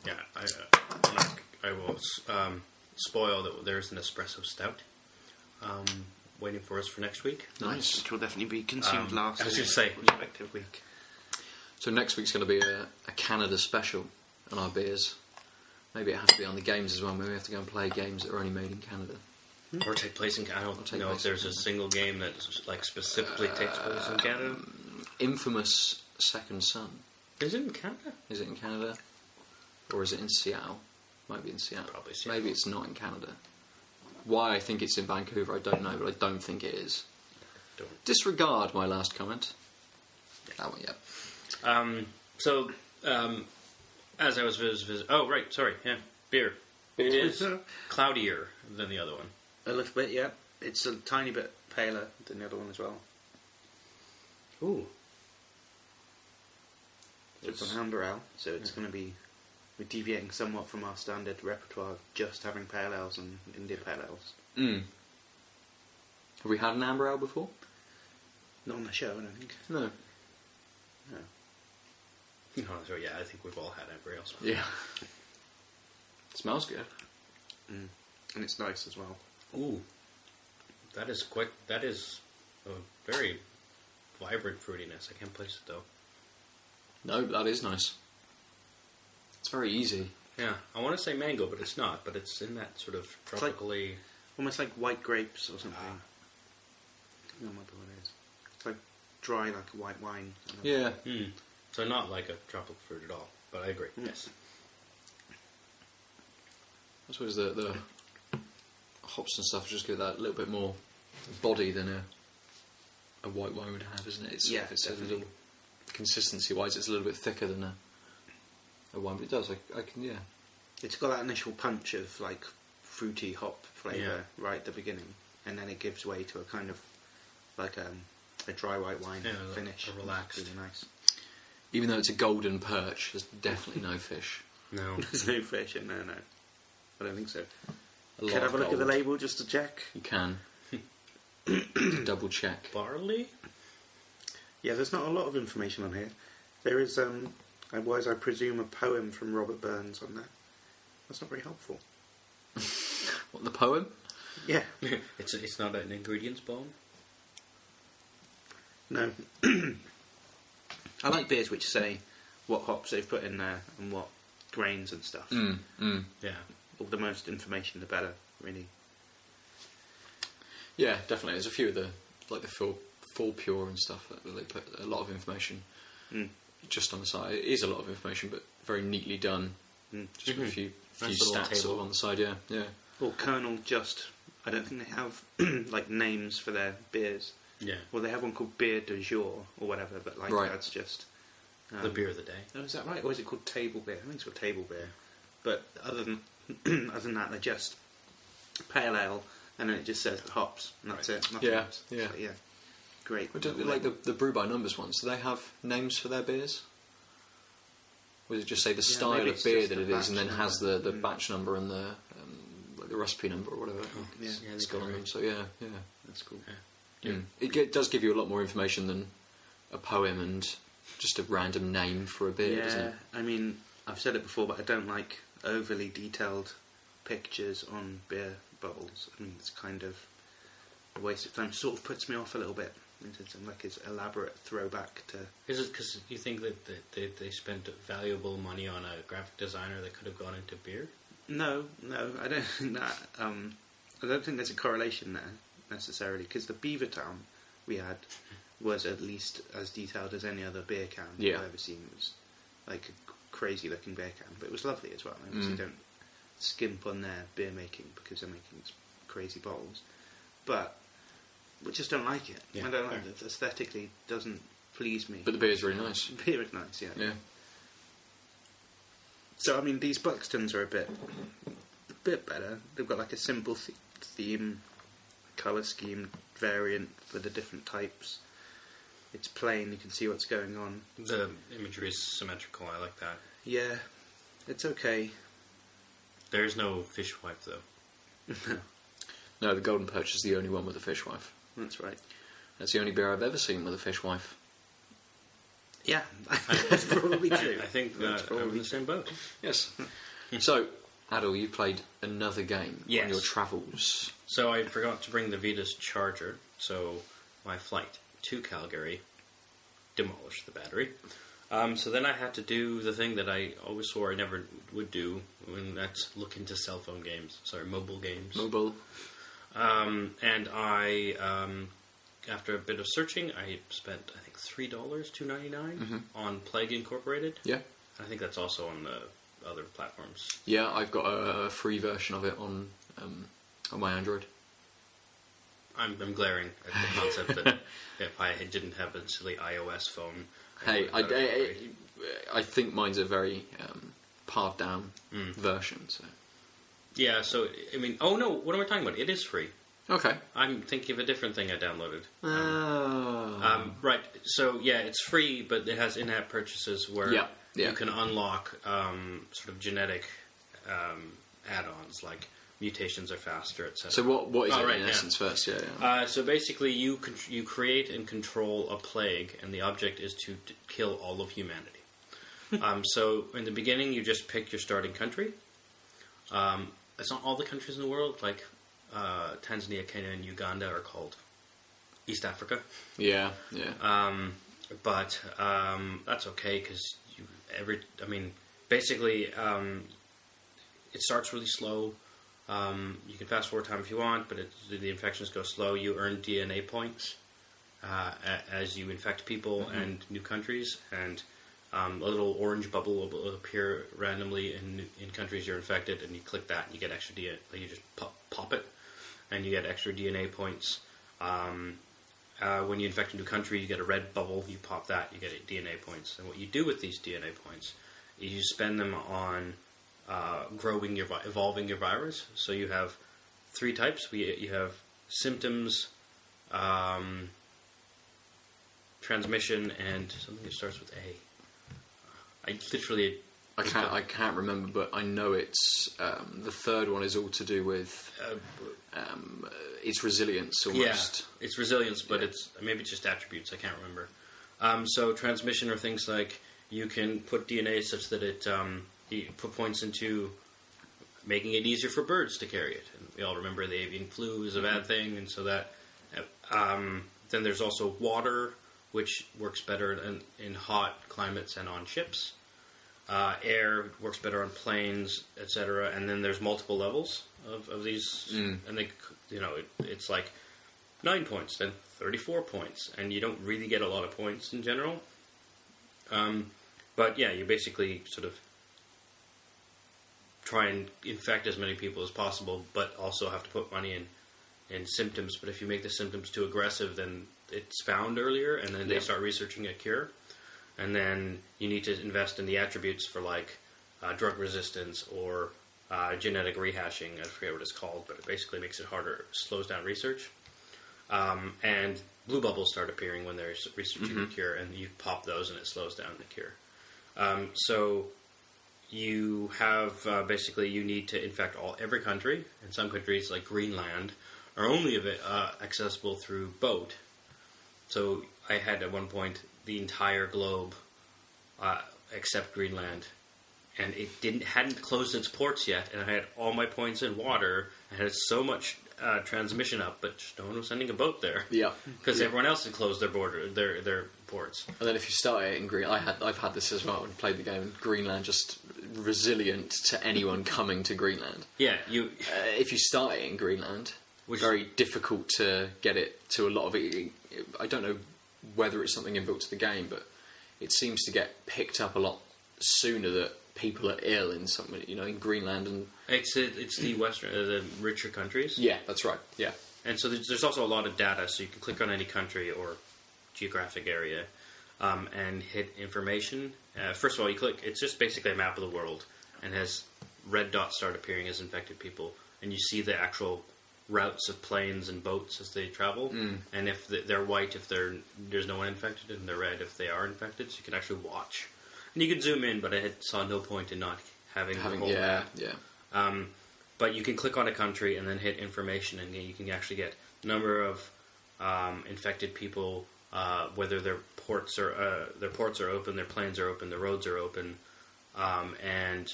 Yeah. I will spoil that there's an espresso stout waiting for us for next week. Nice. Which will definitely be consumed last. I was going to say, respective week. So next week's going to be a Canada special on our beers. Maybe it has to be on the games as well. Maybe we have to go and play games that are only made in Canada. Or take place in Canada. I don't know if there's a single game that like specifically takes place in Canada. Infamous Second Son. Is it in Canada? Is it in Canada? Or is it in Seattle? Might be in Seattle. Probably Seattle. Maybe it's not in Canada. Why I think it's in Vancouver, I don't know, but I don't think it is. Disregard my last comment. That one, yeah. As I was visiting... Oh, right, sorry, yeah, beer. It is cloudier than the other one. A little bit, yeah. It's a tiny bit paler than the other one as well. Ooh. It's an amber ale, so it's going to be... We're deviating somewhat from our standard repertoire of just having pale ales and India pale ales. Mm. Have we had an amber ale before? Not on the show, I don't think. No. No. No, so yeah, I think we've all had amber ales. Yeah. Smells good. Mm. And it's nice as well. Ooh. That is a very vibrant fruitiness. I can't place it though. No, that is nice. It's very easy. Yeah, I want to say mango, but it's not. But it's in that sort of tropically... Almost like white grapes or something. That might be what it is. It's like dry, like a white wine. Yeah. Mm. So not like a tropical fruit at all, but I agree. Yes. I suppose the hops and stuff just give that little bit more body than a white wine would have, isn't it? It's a little consistency-wise, it's a little bit thicker than a wine, but it does. I can, yeah. It's got that initial punch of like fruity hop flavour right at the beginning, and then it gives way to a kind of like a dry white wine finish. A relaxed. Really nice. Even though it's a golden perch, there's definitely no fish. No. There's no fish in there, no. I don't think so. Can Can I have a look at the label just to check? You can. Double check. Barley? Yeah, there's not a lot of information on here. There is, I presume, a poem from Robert Burns on there. That's not very helpful. What, the poem? Yeah. It's not an ingredients poem? No. I like beers which say what hops they've put in there and what grains and stuff. Yeah. All the most information, the better, really. Yeah, definitely. There's a few of the full pure and stuff that they put a lot of information just on the side. It is a lot of information, but very neatly done. Just with a few Nice little stats table all on the side. Yeah, yeah. Or Colonel Just. I don't think they have like names for their beers. Yeah. Well, they have one called Beer de Jour or whatever, but like Right. that's just The beer of the day. Oh, is that right? Or is it called table beer? I think it's called table beer. But other than that, they're just pale ale, and then it just says hops, and that's it. Nothing Yeah, else. yeah. So, yeah. Great. But like the brew by numbers ones, do they have names for their beers? Or does it just say the style maybe of it's beer just that the it is, and then batch has number. the batch number and the recipe number or whatever Yeah, it's got on them? So yeah. that's cool. It does give you a lot more information than a poem and just a random name for a beer, doesn't it? I mean, I've said it before, but I don't like overly detailed pictures on beer bottles. I mean, it's kind of a waste of time. Sort of puts me off a little bit. It's like it's elaborate throwback to. Is it because you think that they spent valuable money on a graphic designer that could have gone into beer? No, I don't think that. I don't think there's a correlation there necessarily, because the Beavertown we had was at least as detailed as any other beer can I've ever seen. It was like a crazy looking beer can, but it was lovely as well. I obviously don't skimp on their beer making because they're making these crazy bottles, but we just don't like it. Yeah, I don't like it. Aesthetically, doesn't please me. But the beer's really nice. Beer is nice, yeah. Yeah. So I mean, these Buxtons are a bit better. They've got like a simple theme, colour scheme variant for the different types. It's plain, you can see what's going on. The imagery is symmetrical, I like that. Yeah, it's okay. There's no fishwife though. No, the Golden Perch is the only one with a fishwife. That's right. That's the only beer I've ever seen with a fishwife. Yeah, that's probably true. I think That's I'm probably in the same boat. Yes. So, Adil, you played another game Yes. on your travels. So I forgot to bring the Vita's charger, so my flight to Calgary demolished the battery. So then I had to do the thing that I always swore I never would do, and that's look into cell phone games. Sorry, mobile games. Mobile. And I, after a bit of searching, I spent, I think, $3, $2.99 on Plague Incorporated. Yeah. I think that's also on the other platforms. Yeah, I've got a free version of it on my Android. I'm glaring at the concept that if I didn't have a silly iOS phone... Hey, I think mine's a very pared down version. So Yeah, so, I mean... Oh, no, what am I talking about? It is free. Okay. I'm thinking of a different thing I downloaded. Oh. Right. So yeah, it's free, but it has in-app purchases where you can unlock sort of genetic add-ons like mutations are faster, etc. So what is it in essence first? Yeah. So basically, you create and control a plague, and the object is to kill all of humanity. So in the beginning, you just pick your starting country. It's not all the countries in the world, like Tanzania, Kenya, and Uganda are called East Africa. Yeah. But that's okay because basically, it starts really slow. You can fast forward time if you want, but the infections go slow. You earn DNA points as you infect people and new countries, and a little orange bubble will appear randomly in countries you're infected, and you click that and you get extra DNA. Like you just pop it, and you get extra DNA points. When you infect a new country, you get a red bubble. You pop that, you get DNA points. And what you do with these DNA points is you spend them on evolving your virus. So you have 3 types. You have symptoms, transmission, and something that starts with A. I can't remember, but I know it's the third one is all to do with its resilience almost. Yeah, it's resilience, but it's just attributes. I can't remember. So transmission are things like you can put DNA such that it put points into making it easier for birds to carry it. And we all remember the avian flu is a bad thing, and so that. Then there's also water, which works better in hot climates and on ships. Air works better on planes, etc. And then there's multiple levels of these, and they, it's like 9 points, then 34 points, and you don't really get a lot of points in general. But yeah, you basically sort of try and infect as many people as possible, but also have to put money in symptoms. But if you make the symptoms too aggressive, then it's found earlier, and then they start researching a cure. And then you need to invest in the attributes for like drug resistance or genetic rehashing. I forget what it's called, but it basically makes it harder, slows down research. And blue bubbles start appearing when they're researching a cure, and you pop those and it slows down the cure. So you have basically you need to infect every country. And some countries like Greenland are only accessible through boat. So I had at one point the entire globe except Greenland, and it hadn't closed its ports yet, and I had all my points in water. I had so much transmission up, but just no one was sending a boat there. Yeah, because everyone else had closed their ports. And then if you start it in Greenland, I've had this as well. When I played the game, Greenland just resilient to anyone coming to Greenland. Yeah, if you start it in Greenland, very difficult to get it to a lot of it. I don't know whether it's something inbuilt to the game, but it seems to get picked up a lot sooner that people are ill in in Greenland, and it's the western, the richer countries. Yeah, that's right. Yeah, and so there's also a lot of data, so you can click on any country or geographic area and hit information. First of all, you click. It's just basically a map of the world, and has red dots start appearing as infected people, and you see the actual routes of planes and boats as they travel, and if they're white if there's no one infected, and they're red if they are infected, so you can actually watch. And you can zoom in, but I saw no point in not having the whole map. But you can click on a country and then hit information, and you can actually get number of infected people, whether their ports are open, their planes are open, the roads are open, and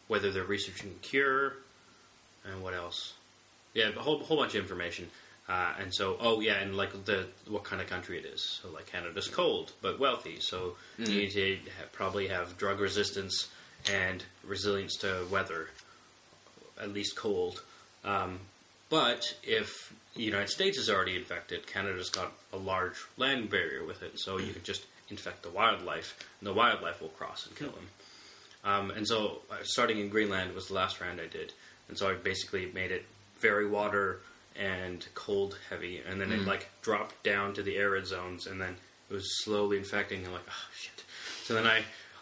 whether they're researching a cure. And what else? Yeah, a whole bunch of information. And so, and like what kind of country it is. So, like Canada's cold but wealthy, so you need to probably have drug resistance and resilience to weather, at least cold. But if the United States is already infected, Canada's got a large land barrier with it, so you can just infect the wildlife, and the wildlife will cross and kill them. And so, starting in Greenland was the last round I did. And so I basically made it very water and cold heavy, and then it dropped down to the arid zones, and then it was slowly infecting. And oh shit! So then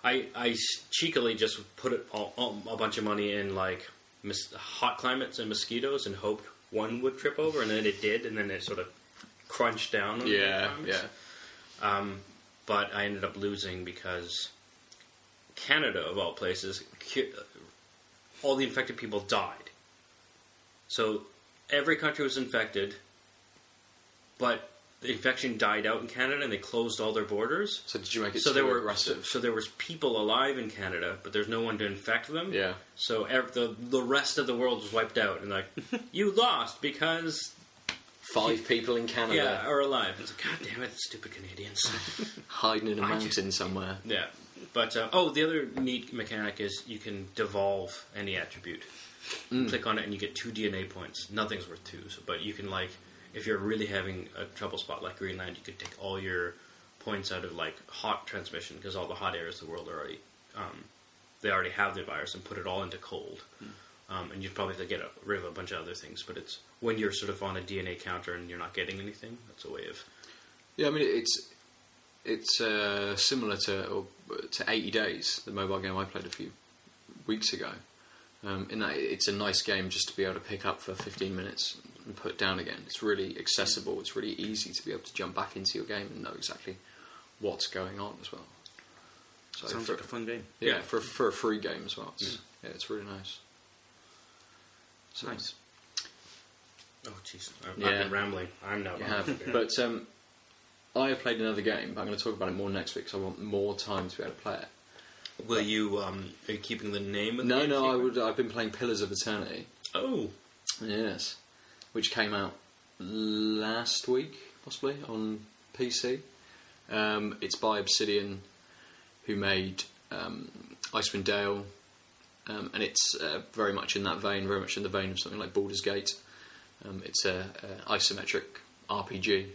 I cheekily just put a bunch of money in hot climates and mosquitoes, and hoped one would trip over, and then it did, and then it sort of crunched down on the requirements. But I ended up losing because Canada, of all places, all the infected people died. So every country was infected, but the infection died out in Canada, and they closed all their borders. So did you make it so too aggressive? So there was people alive in Canada, but there's no one to infect them. Yeah. So the rest of the world was wiped out, and like, you lost because 5 people in Canada are alive. It's like, God damn it, stupid Canadians. hiding in a mountain somewhere. Yeah. But, the other neat mechanic is you can devolve any attribute. You click on it and you get 2 DNA points. Nothing's worth 2, but you can, like, if you're really having a trouble spot like Greenland, you could take all your points out of, like, hot transmission, because all the hot areas of the world are already, they already have the virus, and put it all into cold. And you'd probably have to get rid of a bunch of other things, but it's when you're sort of on a DNA counter and you're not getting anything, that's a way of... Yeah, I mean, it's similar to 80 Days, the mobile game I played a few weeks ago. In that it's a nice game just to be able to pick up for 15 minutes and put down again. It's really accessible. It's really easy to be able to jump back into your game and know exactly what's going on as well. So sounds like a fun game. Yeah, for a free game as well. It's really nice. So, nice. Oh, jeez. I've been rambling. I'm now rambling. But I have played another game, but I'm going to talk about it more next week because I want more time to be able to play it. Will you, are you keeping the name of the game? No, I've been playing Pillars of Eternity. Oh. Yes. Which came out last week, possibly, on PC. It's by Obsidian, who made Icewind Dale, and it's very much in that vein, very much in the vein of something like Baldur's Gate. It's a isometric RPG,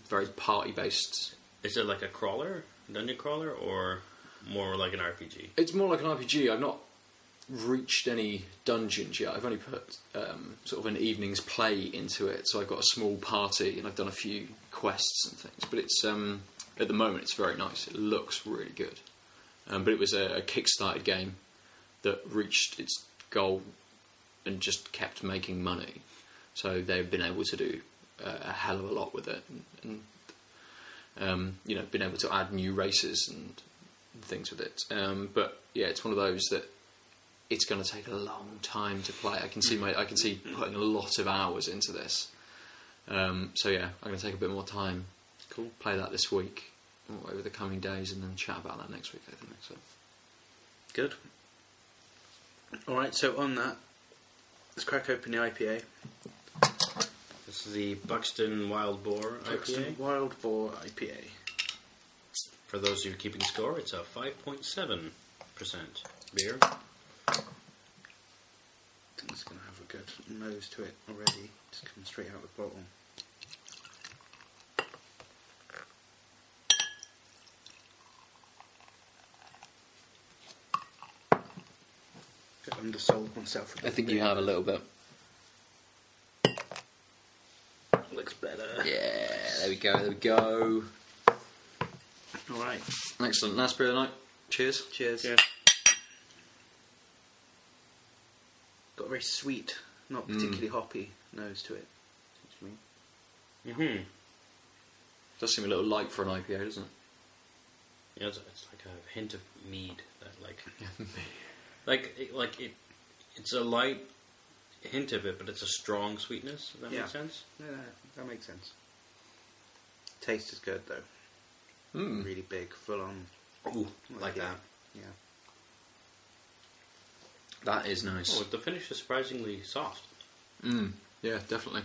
very party-based. Is it like a crawler, dungeon crawler, or more like an RPG? It's more like an RPG. I've not reached any dungeons yet. I've only put sort of an evening's play into it, so I've got a small party and I've done a few quests and things. But it's at the moment it's very nice. It looks really good. But it was a kickstarted game that reached its goal and just kept making money. So they've been able to do a hell of a lot with it, and been able to add new races and things with it. But yeah, it's one of those that it's going to take a long time to play. I can see putting a lot of hours into this. So yeah, I'm going to take a bit more time. Cool. Play that this week or over the coming days, and then chat about that next week, I think. So good. All right. So on that, let's crack open the IPA. This is the Buxton Wild Boar IPA. Wild Boar IPA. For those of you keeping score, it's a 5.7% beer. I think it's going to have a good nose to it already. Just coming straight out of the bottle. I've undersold myself a bit. I think you have a little bit. Looks better. Yeah, there we go. Alright. Excellent. Last beer of the night. Cheers. Cheers. Yeah. Got a very sweet, not particularly hoppy nose to it. Mm-hmm. Does seem a little light for an IPA, doesn't it? Yeah, it's like a hint of mead. It's a light hint of it, but it's a strong sweetness. Does that make sense? Yeah, that makes sense. Taste is good though. Really big, full on. Ooh, like that. Yeah. That is nice. Oh, the finish is surprisingly soft. Yeah, definitely.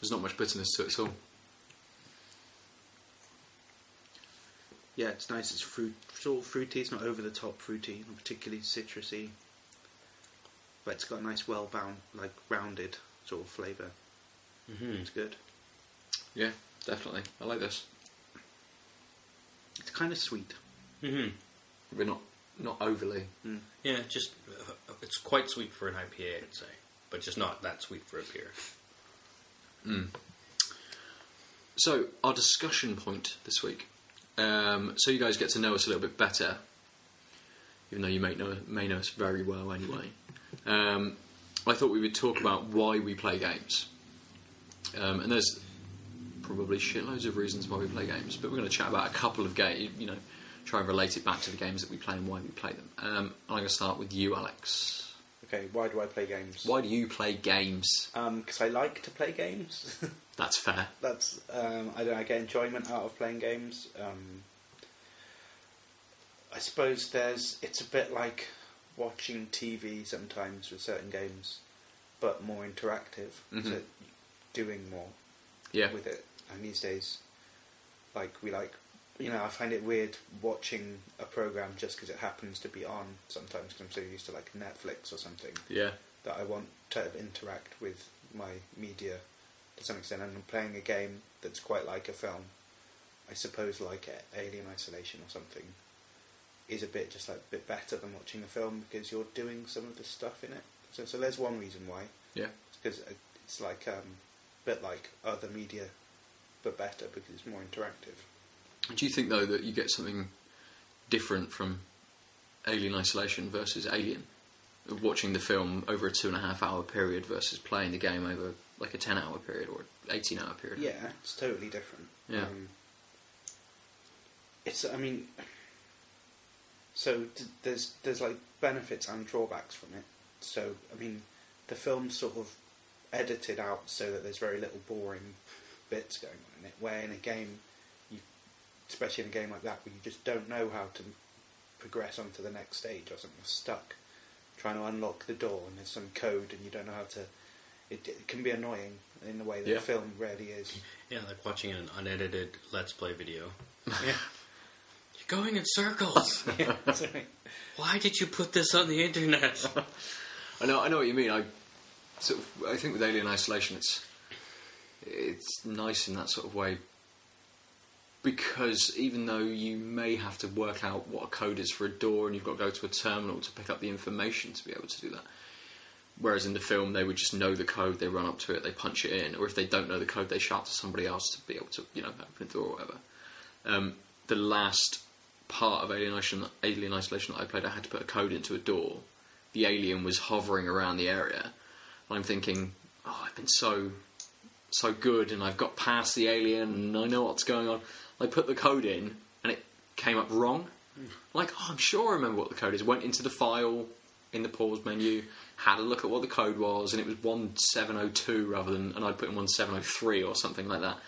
There's not much bitterness to it at all. Yeah, it's nice. It's all fruity. It's not over the top fruity, not particularly citrusy. But it's got a nice, rounded sort of flavour. Mm-hmm. It's good. Yeah, definitely. I like this. It's kind of sweet. Mm-hmm. But not overly. Yeah, just it's quite sweet for an IPA, I'd say, but just not that sweet for a beer. So our discussion point this week. So you guys get to know us a little bit better, even though you may know us very well anyway. I thought we would talk about why we play games. And there's probably shitloads of reasons why we play games, but we're going to chat about a couple of games, try and relate it back to the games that we play and why we play them. I'm going to start with you, Alex. Okay, why do I play games? Why do you play games? Because I like to play games. That's fair. That's I get enjoyment out of playing games. I suppose it's a bit like watching TV sometimes with certain games, but more interactive. Mm-hmm. So doing more with it. And these days, I find it weird watching a program just because it happens to be on sometimes, because I'm so used to like Netflix or something. Yeah. That I want to interact with my media to some extent, and I'm playing a game that's quite like a film. I suppose like Alien Isolation or something is a bit better than watching a film, because you're doing some of the stuff in it. So there's one reason why. Yeah. Because it's like a bit like other media, but better because it's more interactive. Do you think though that you get something different from Alien Isolation versus Alien? Watching the film over a 2.5 hour period versus playing the game over like a 10-hour period or 18-hour period. Yeah, it's totally different. Yeah. There's like benefits and drawbacks from it. So the film's sort of edited out so that there's very little boring bits going on in it. Where in a game, especially in a game like that, where you just don't know how to progress onto the next stage or something, you're stuck trying to unlock the door and there's some code and you don't know how to. It can be annoying in the way that film rarely is. Yeah, like watching an unedited Let's Play video. Yeah. You're going in circles. Yeah, sorry. Why did you put this on the internet? I know what you mean. I think with Alien Isolation, it's nice in that sort of way, because even though you may have to work out what a code is for a door and you've got to go to a terminal to pick up the information to be able to do that, whereas in the film they would just know the code, they run up to it, they punch it in, or if they don't know the code they shout to somebody else to be able to open the door or whatever. The last part of Alien Isolation that I played, I had to put a code into a door. The alien was hovering around the area. I'm thinking, I've been so good and I've got past the alien and I know what's going on. I put the code in and it came up wrong. I'm sure I remember what the code is. Went into the file in the pause menu, had a look at what the code was, and it was 1702 and I put in 1703 or something like that.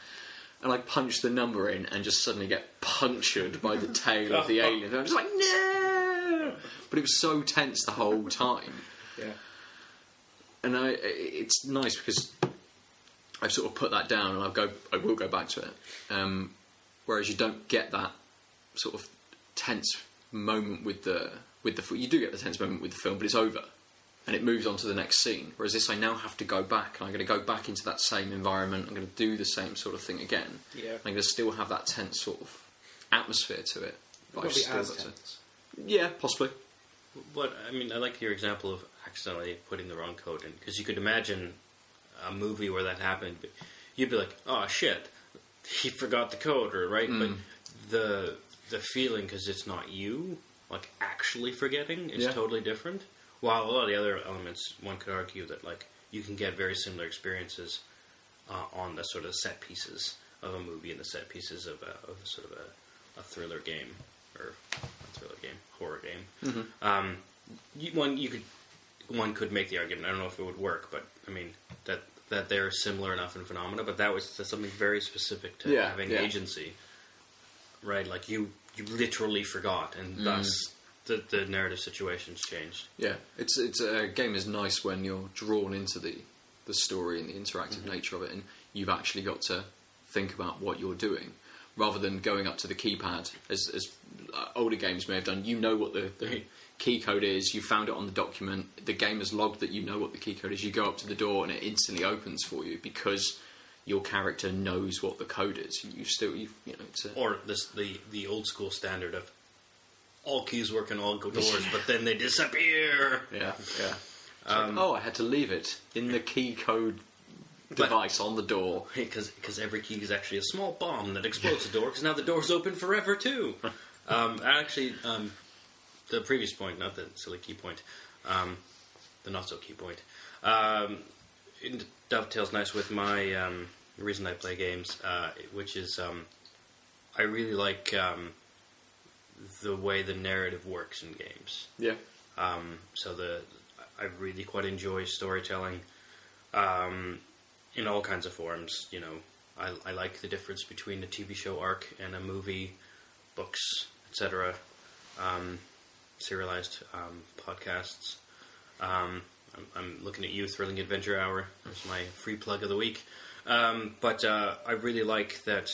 And I punched the number in and just suddenly get punctured by the tail of the alien. And I'm just like, no! But it was so tense the whole time. Yeah. And it's nice because I've sort of put that down and I will go back to it. Whereas you don't get that sort of tense moment with the you do get the tense moment with the film, but it's over and it moves on to the next scene. Whereas this, I now have to go back and I'm going to go back into that same environment. I'm going to do the same sort of thing again. Yeah. I'm going to still have that tense sort of atmosphere to it. But I've still got tense. Yeah, possibly. But I like your example of accidentally putting the wrong code in, because you could imagine a movie where that happened. But you'd be like, "Oh shit, he forgot the code," right? But the feeling, because it's not you, like actually forgetting, is totally different. While a lot of the other elements, one could argue that you can get very similar experiences on the sort of set pieces of a movie and the set pieces of a thriller game or a thriller game, horror game. Mm-hmm. One could make the argument. I don't know if it would work, but that they're similar enough in phenomena. But that's something very specific to having agency, right? Like you literally forgot, and thus the narrative situation's changed. Yeah, it's a game is nice when you're drawn into the story and the interactive nature of it, and you've actually got to think about what you're doing, rather than going up to the keypad, as older games may have done. You know what the key code is, you found it on the document, the game has logged that you know what the key code is, you go up to the door and it instantly opens for you because your character knows what the code is. Or the old school standard of all keys work in all doors, but then they disappear. Yeah. I had to leave it in the key code device on the door. Because every key is actually a small bomb that explodes the door, because now the door's open forever too. The previous point, not the silly key point, the not so key point, it dovetails nice with my reason I play games, which is I really like the way the narrative works in games. Yeah. So I really quite enjoy storytelling in all kinds of forms. You know, I like the difference between a TV show arc and a movie, books, etc. Serialized podcasts. I'm looking at you, Thrilling Adventure Hour. That's my free plug of the week. But I really like that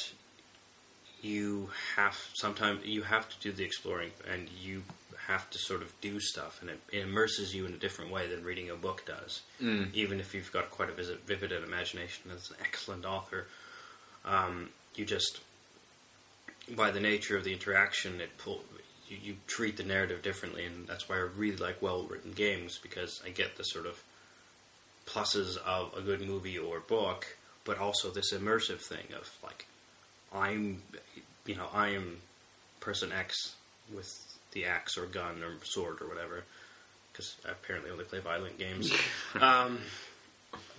you have to do the exploring, and you have to sort of do stuff, and it immerses you in a different way than reading a book does. Even if you've got quite a vivid imagination as an excellent author, you just, by the nature of the interaction, you treat the narrative differently, and that's why I really like well-written games, because I get the sort of pluses of a good movie or book, but also this immersive thing of, like, I am person X with the axe or gun or sword or whatever, because I apparently only play violent games.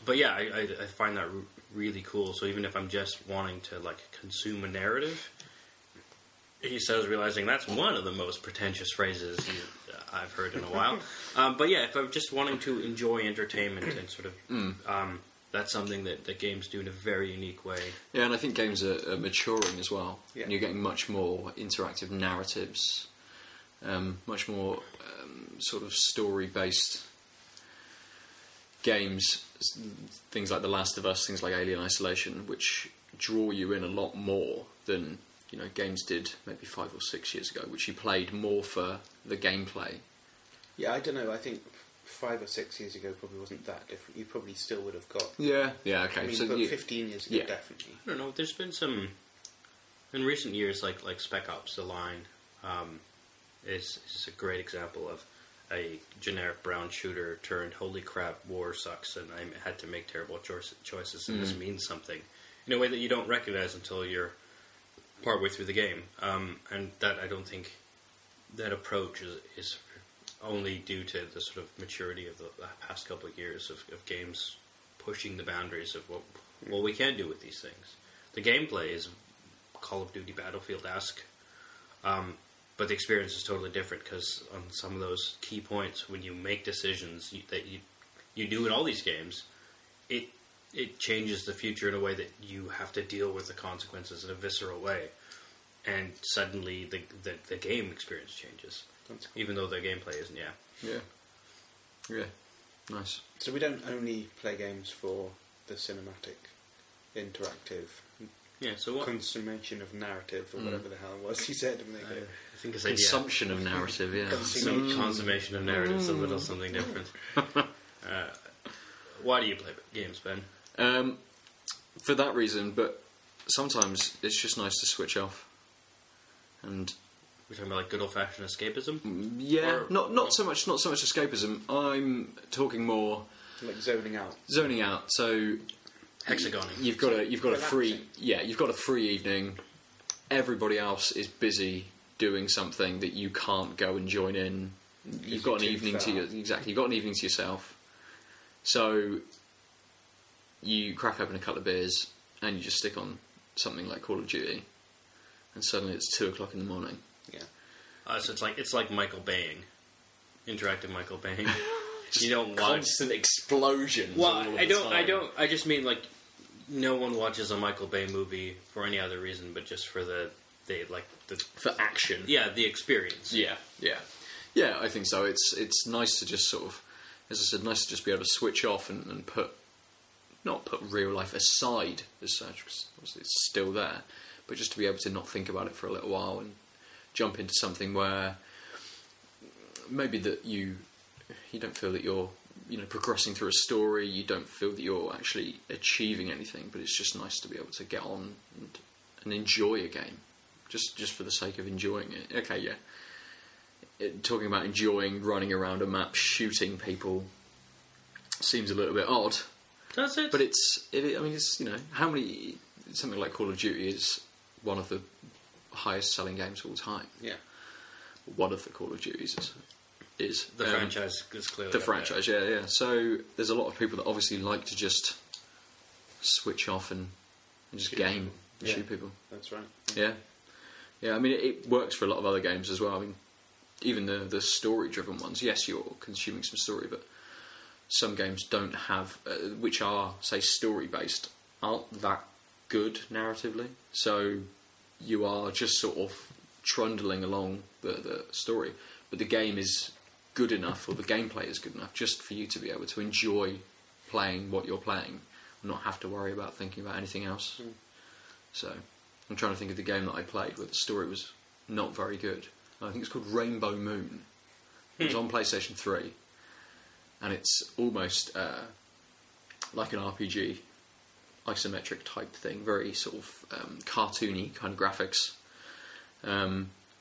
But yeah, I find that really cool. So even if I'm just wanting to, like, consume a narrative, he says, realizing that's one of the most pretentious phrases I've heard in a while. But yeah, if I'm just wanting to enjoy entertainment and sort of... that's something that games do in a very unique way. Yeah, and I think games are maturing as well. Yeah. And you're getting much more interactive narratives, much more sort of story-based games, things like The Last of Us, things like Alien Isolation, which draw you in a lot more than, you know, games did maybe 5 or 6 years ago, which you played more for the gameplay. Yeah, I don't know. I think 5 or 6 years ago probably wasn't that different. You probably still would have got... Yeah, okay. I mean, so but 15 years ago, definitely. I don't know, there's been some... In recent years, like Spec Ops: The Line is a great example of a generic brown shooter turned, holy crap, war sucks, and I had to make terrible choices, and this means something, in a way that you don't recognize until you're partway through the game. And that, I don't think, that approach is only due to the sort of maturity of the past couple of years of games pushing the boundaries of what we can do with these things. The gameplay is Call of Duty Battlefield-esque, but the experience is totally different, because on some of those key points, when you make decisions that you do in all these games, it changes the future in a way that you have to deal with the consequences in a visceral way, and suddenly the game experience changes. That's cool. Even though the gameplay isn't, Yeah, nice. So we don't only play games for the cinematic, interactive, so what? consummation of narrative, or whatever the hell it was he said. I think it's consumption of narrative, yeah. Consummation of narrative is a little something different. Why do you play games, Ben? For that reason, but sometimes it's just nice to switch off. And we're talking about like good old-fashioned escapism. Yeah, not so much escapism. I'm talking more like zoning out. Zoning out. So hexagoning. You've got a free evening. Everybody else is busy doing something that you can't go and join in. You've got an evening You've got an evening to yourself. So you crack open a couple of beers and you just stick on something like Call of Duty, and suddenly it's 2:00 in the morning. Yeah. So it's like Michael Baying, interactive Michael Baying. You don't watch constant explosions. Well, I just mean, like, no one watches a Michael Bay movie for any other reason but just for for action. Yeah, the experience. Yeah. I think so. It's nice to just sort of, as I said, nice to just be able to switch off and not put real life aside as such, because obviously it's still there, but just to be able to not think about it for a little while and jump into something where maybe that you don't feel that you're progressing through a story, you don't feel that you're actually achieving anything, but it's just nice to be able to get on and enjoy a game just for the sake of enjoying it. Okay, yeah. Talking about enjoying running around a map shooting people seems a little bit odd. Does it? But it's how many, something like Call of Duty is one of the highest selling games of all time. Yeah. One of the Call of Duties is. The franchise is clearly The up franchise, yeah. So there's a lot of people that obviously like to just switch off and just game and shoot people. That's right. Yeah. I mean, it works for a lot of other games as well. I mean, even the story-driven ones. Yes, you're consuming some story, but some games don't have, which are, say, story-based, aren't that good narratively. So you are just sort of trundling along the story, but the game is good enough, or the gameplay is good enough, just for you to be able to enjoy playing what you're playing, and not have to worry about thinking about anything else. So I'm trying to think of the game that I played where the story was not very good. I think it's called Rainbow Moon. It was on PlayStation 3, and it's almost like an RPG, isometric type thing, very sort of cartoony kind of graphics.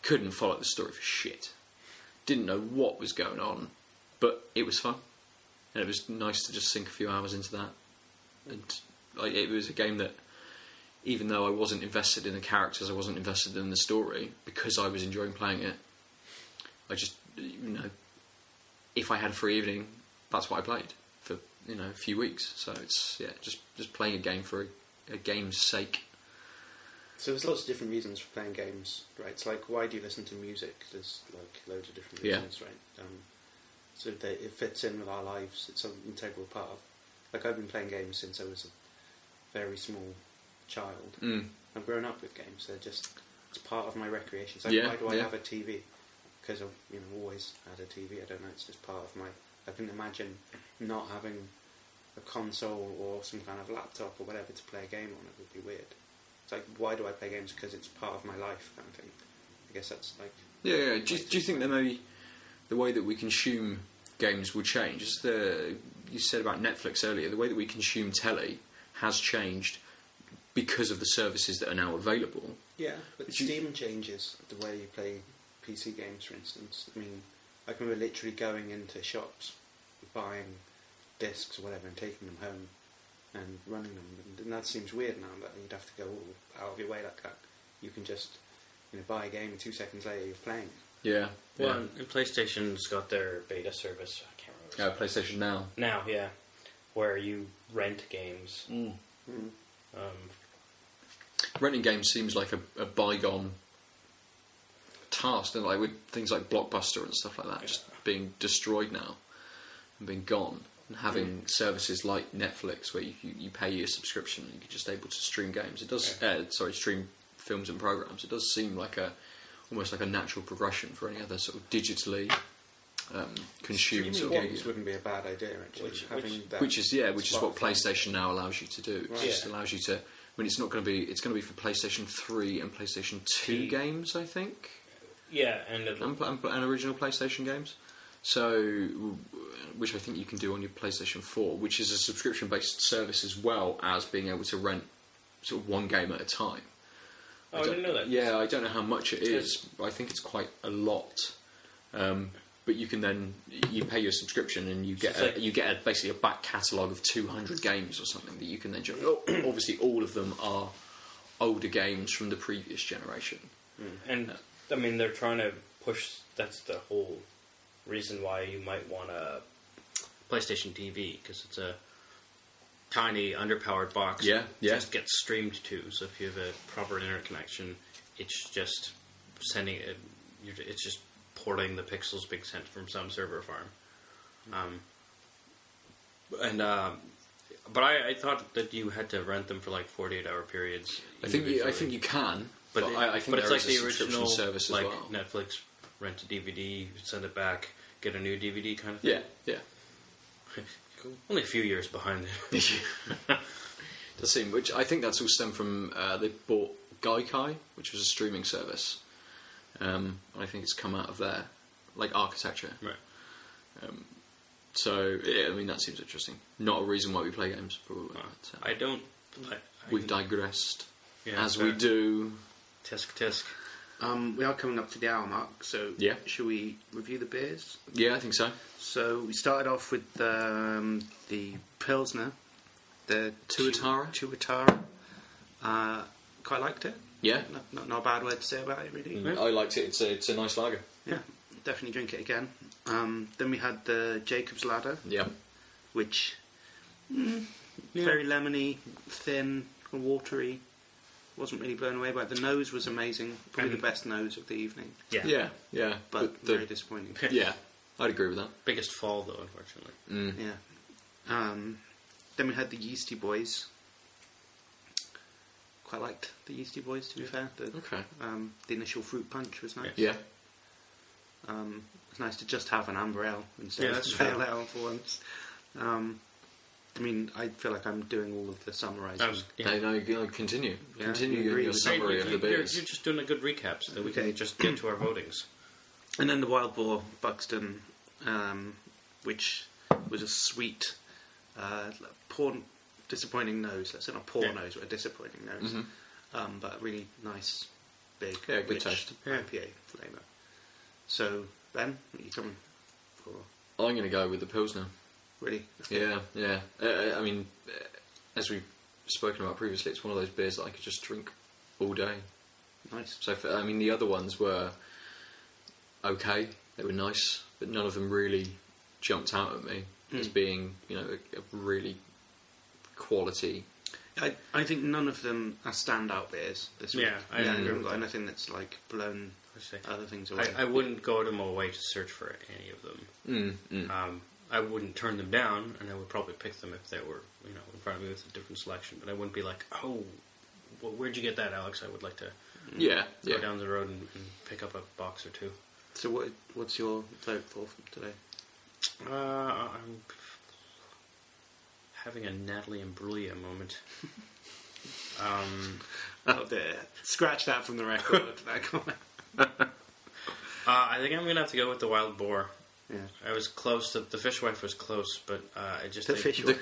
Couldn't follow the story for shit. Didn't know what was going on, but it was fun, and it was nice to just sink a few hours into that. And it was a game that, even though I wasn't invested in the characters, I wasn't invested in the story, because I was enjoying playing it, I just, if I had a free evening, that's what I played for, a few weeks. So it's, just playing a game for a game's sake. So there's lots of different reasons for playing games, right? It's like, why do you listen to music? There's like loads of different reasons, right? So it fits in with our lives. It's an integral part of. Like, I've been playing games since I was a very small child. I've grown up with games. It's part of my recreation. It's like, why do I have a TV? Because I've always had a TV. I don't know. It's just part of my. I can imagine not having a console or some kind of laptop or whatever to play a game on. It would be weird. It's like, why do I play games? Because it's part of my life, kind of thing. I guess that's like. Yeah. Do you think that maybe the way that we consume games will change? You said about Netflix earlier. The way that we consume telly has changed because of the services that are now available. Yeah, but Steam changes the way you play PC games, for instance. I mean, I can remember literally going into shops, buying discs or whatever, and taking them home and running them. And that seems weird now, that you'd have to go all out of your way like that. You can just buy a game and 2 seconds later you're playing. Yeah. Well, and PlayStation's got their beta service. I can't remember. PlayStation Now. Now, yeah, where you rent games. Renting games seems like a bygone task, and like with things like Blockbuster and stuff like that, just being destroyed now and being gone, and having services like Netflix where you pay your subscription and you're just able to stream games. It does, stream films and programs. It does seem like almost like a natural progression for any other sort of digitally consumed sort of games. Wouldn't be a bad idea, actually. Which is what PlayStation Now allows you to do. It just allows you to. I mean, it's going to be for PlayStation 3 and PlayStation 2 games, I think. Yeah, and original PlayStation games. So, which I think you can do on your PlayStation 4, which is a subscription-based service as well as being able to rent sort of one game at a time. Oh, I didn't know that. Yeah, I don't know how much it is. But I think it's quite a lot. But you can then you pay your subscription and you get basically a back catalogue of 200 games or something that you can then. Obviously, all of them are older games from the previous generation. And I mean, they're trying to push. That's the whole reason why you might want a PlayStation TV, because it's a tiny, underpowered box. Just gets streamed to. So if you have a proper internet connection, it's just sending it. It's just porting the pixels being sent from some server farm. But I thought that you had to rent them for like 48-hour periods. I think you can, but I think it's like the original service as like well. Netflix, rent a DVD, send it back, get a new DVD kind of thing. Yeah. Only a few years behind it. Does seem, which I think that's all stemmed from they bought Gaikai, which was a streaming service. I think it's come out of there, like architecture. Right. So yeah, I mean that seems interesting. Not a reason why we play games, probably. But, I don't. we've digressed, as fair. we do. Tisk. We are coming up to the hour mark, so should we review the beers? Yeah, I think so. So we started off with the Pilsner, the Tuatara. Quite liked it. Yeah, not a bad word to say about it, really. I liked it. It's a nice lager. Yeah, definitely drink it again. Then we had the Jacob's Ladder, Yeah. which very lemony, thin, watery. Wasn't really blown away by it. The nose was amazing. Probably the best nose of the evening. Yeah. Yeah. But very disappointing. Yeah, I'd agree with that. Biggest fall, though, unfortunately. Yeah. Then we had the Yeastie Boys. Quite liked the Yeastie Boys, to be fair. Okay. The initial fruit punch was nice. Yeah. It's nice to just have an amber ale instead of that's pale true. ale for once. I mean, I feel like I'm doing all of the summarising. No, continue. Yeah, Continue you agree your with summary of the beers. You're just doing a good recap so that we Okay. can just get to our votings. And then the Wild Boar Buxton, which was a sweet, poor, disappointing nose. That's not a poor nose, but a disappointing nose. But a really nice, big, Good rich taste. IPA flavour. So, Ben, what are you coming for? I'm going to go with the Pilsner. Really? Yeah. I mean, as we've spoken about previously, it's one of those beers that I could just drink all day. Nice. So, the other ones were okay. They were nice, but none of them really jumped out at me as being, a really quality. I think none of them are standout beers this week. Yeah, I I agree haven't with got that. anything that's like blown other things away. I wouldn't go to my way to search for any of them. I wouldn't turn them down, and I would probably pick them if they were, in front of me with a different selection. But I wouldn't be like, oh, well, where'd you get that, Alex? I would like to go down the road and pick up a box or two. So what's your vote for today? I'm having a Natalie Imbruglia moment. Oh, there. Scratch that from the record. That comment. I think I'm going to have to go with the Wild Boar. Yeah. I was close. The Fishwife was close, but I just The think... fish. The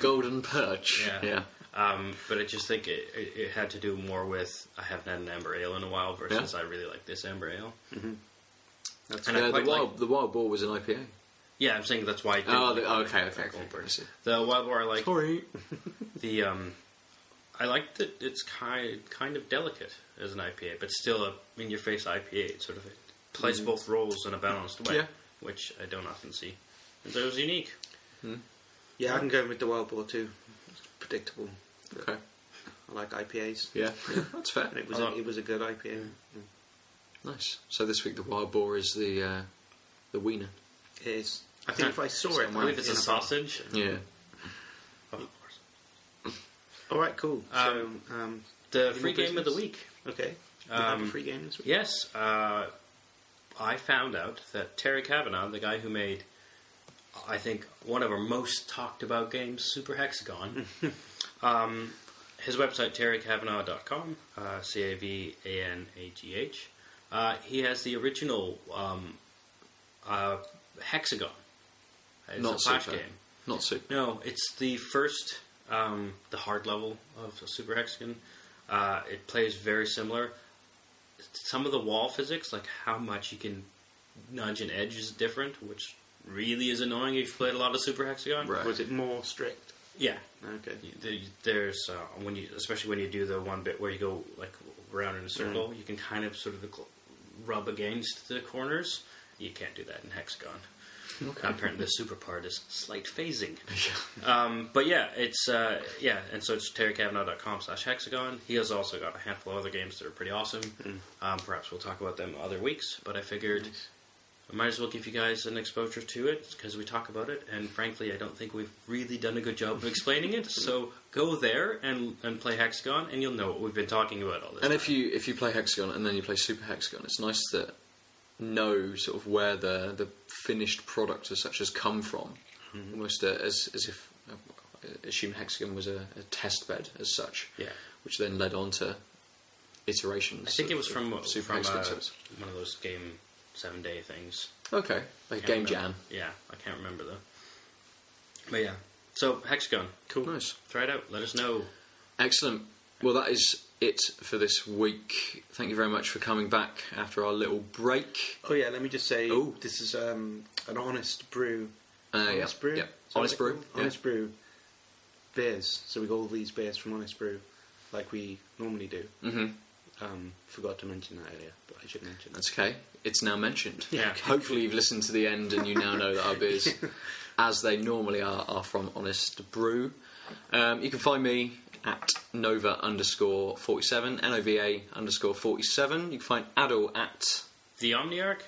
golden perch. Yeah. But I just think it had to do more with I haven't had an amber ale in a while versus I really like this amber ale. That's And I quite the Wild Boar was an IPA. Yeah, I'm saying that's why I did. Okay. I see. The Wild Boar I like. Sorry. I like that it's kind of delicate as an IPA, but still a in-your-face IPA. It sort of plays both roles in a balanced way, which I don't often see. And so it was unique. Yeah, I can go with the Wild Boar too. It's predictable. Okay. I like IPAs. Yeah, that's fair. And it was a good IPA. Nice. So this week the Wild Boar is the wiener. It is. I think if I saw it, I believe it's a sausage. Yeah. Of course. All right, cool. So The any free more game of the business? week. Okay. Do you have a free game this week? Yes. I found out that Terry Kavanagh, the guy who made, I think, one of our most talked about games, Super Hexagon, his website, terrykavanagh.com, Cavanagh, he has the original Hexagon. It's Not a flash Super. game. Not Super. No, it's the first, the hard level of Super Hexagon. It plays very similar. Some of the wall physics, like how much you can nudge an edge, is different, which really is annoying if you've played a lot of Super Hexagon. Right. Was it more strict? Yeah. Okay. There's especially when you do the one bit where you go like around in a circle, you can kind of sort of rub against the corners. You can't do that in Hexagon. Okay. Apparently, the super part is slight phasing. But yeah, it's and so it's terrykavanagh.com/hexagon. He has also got a handful of other games that are pretty awesome. Perhaps we'll talk about them other weeks. But I figured I might as well give you guys an exposure to it because we talk about it, and frankly, I don't think we've really done a good job of explaining it. So go there and play Hexagon, and you'll know what we've been talking about all this. And time. if you play Hexagon and then you play Super Hexagon, it's nice to know sort of where the finished product as such has come from, almost as if assume Hexagon was a test bed as such, which then led on to iterations. I think it was from Super Hexagon. one of those game 7-day things. Okay, like Game Jam. Yeah, I can't remember though. But yeah, so Hexagon, cool. Nice. Try it out. Let us know. Excellent. Well, that is it for this week. Thank you very much for coming back after our little break. Oh yeah, let me just say this is an Honest Brew. Honest Brew. Yeah. Honest Brew. Honest Brew beers. So we got all these beers from Honest Brew, like we normally do. Forgot to mention that earlier, but I should mention that. That's okay. It's now mentioned. Yeah. Hopefully you've listened to the end and you now know that our beers, as they normally are from Honest Brew. You can find me at Nova_47, NOVA_47. You can find Adol at The Omniarch.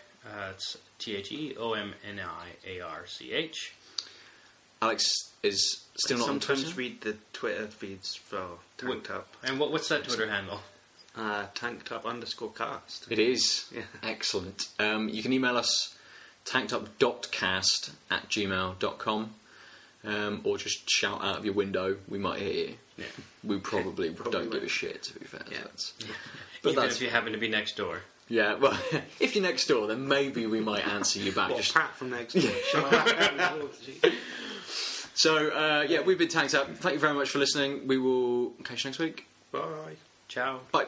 It's TheOmniarch. Alex is still not on Sometimes Twitter. read the Twitter feeds for Tanked Up. And what's that Twitter handle? Tanked Up _cast. It is. Yeah. Excellent. You can email us tankedup.cast@gmail.com, or just shout out of your window. We might hear you. Yeah. We probably don't Probably give a shit, to be fair. Yeah. But Even that's, if you happen to be next door. yeah, well, if you're next door, then maybe we might answer you back. What, Just- Pat from next door? Shut up. So, we've been Tanked Up. Thank you very much for listening. We will catch you next week. Bye. Ciao. Bye.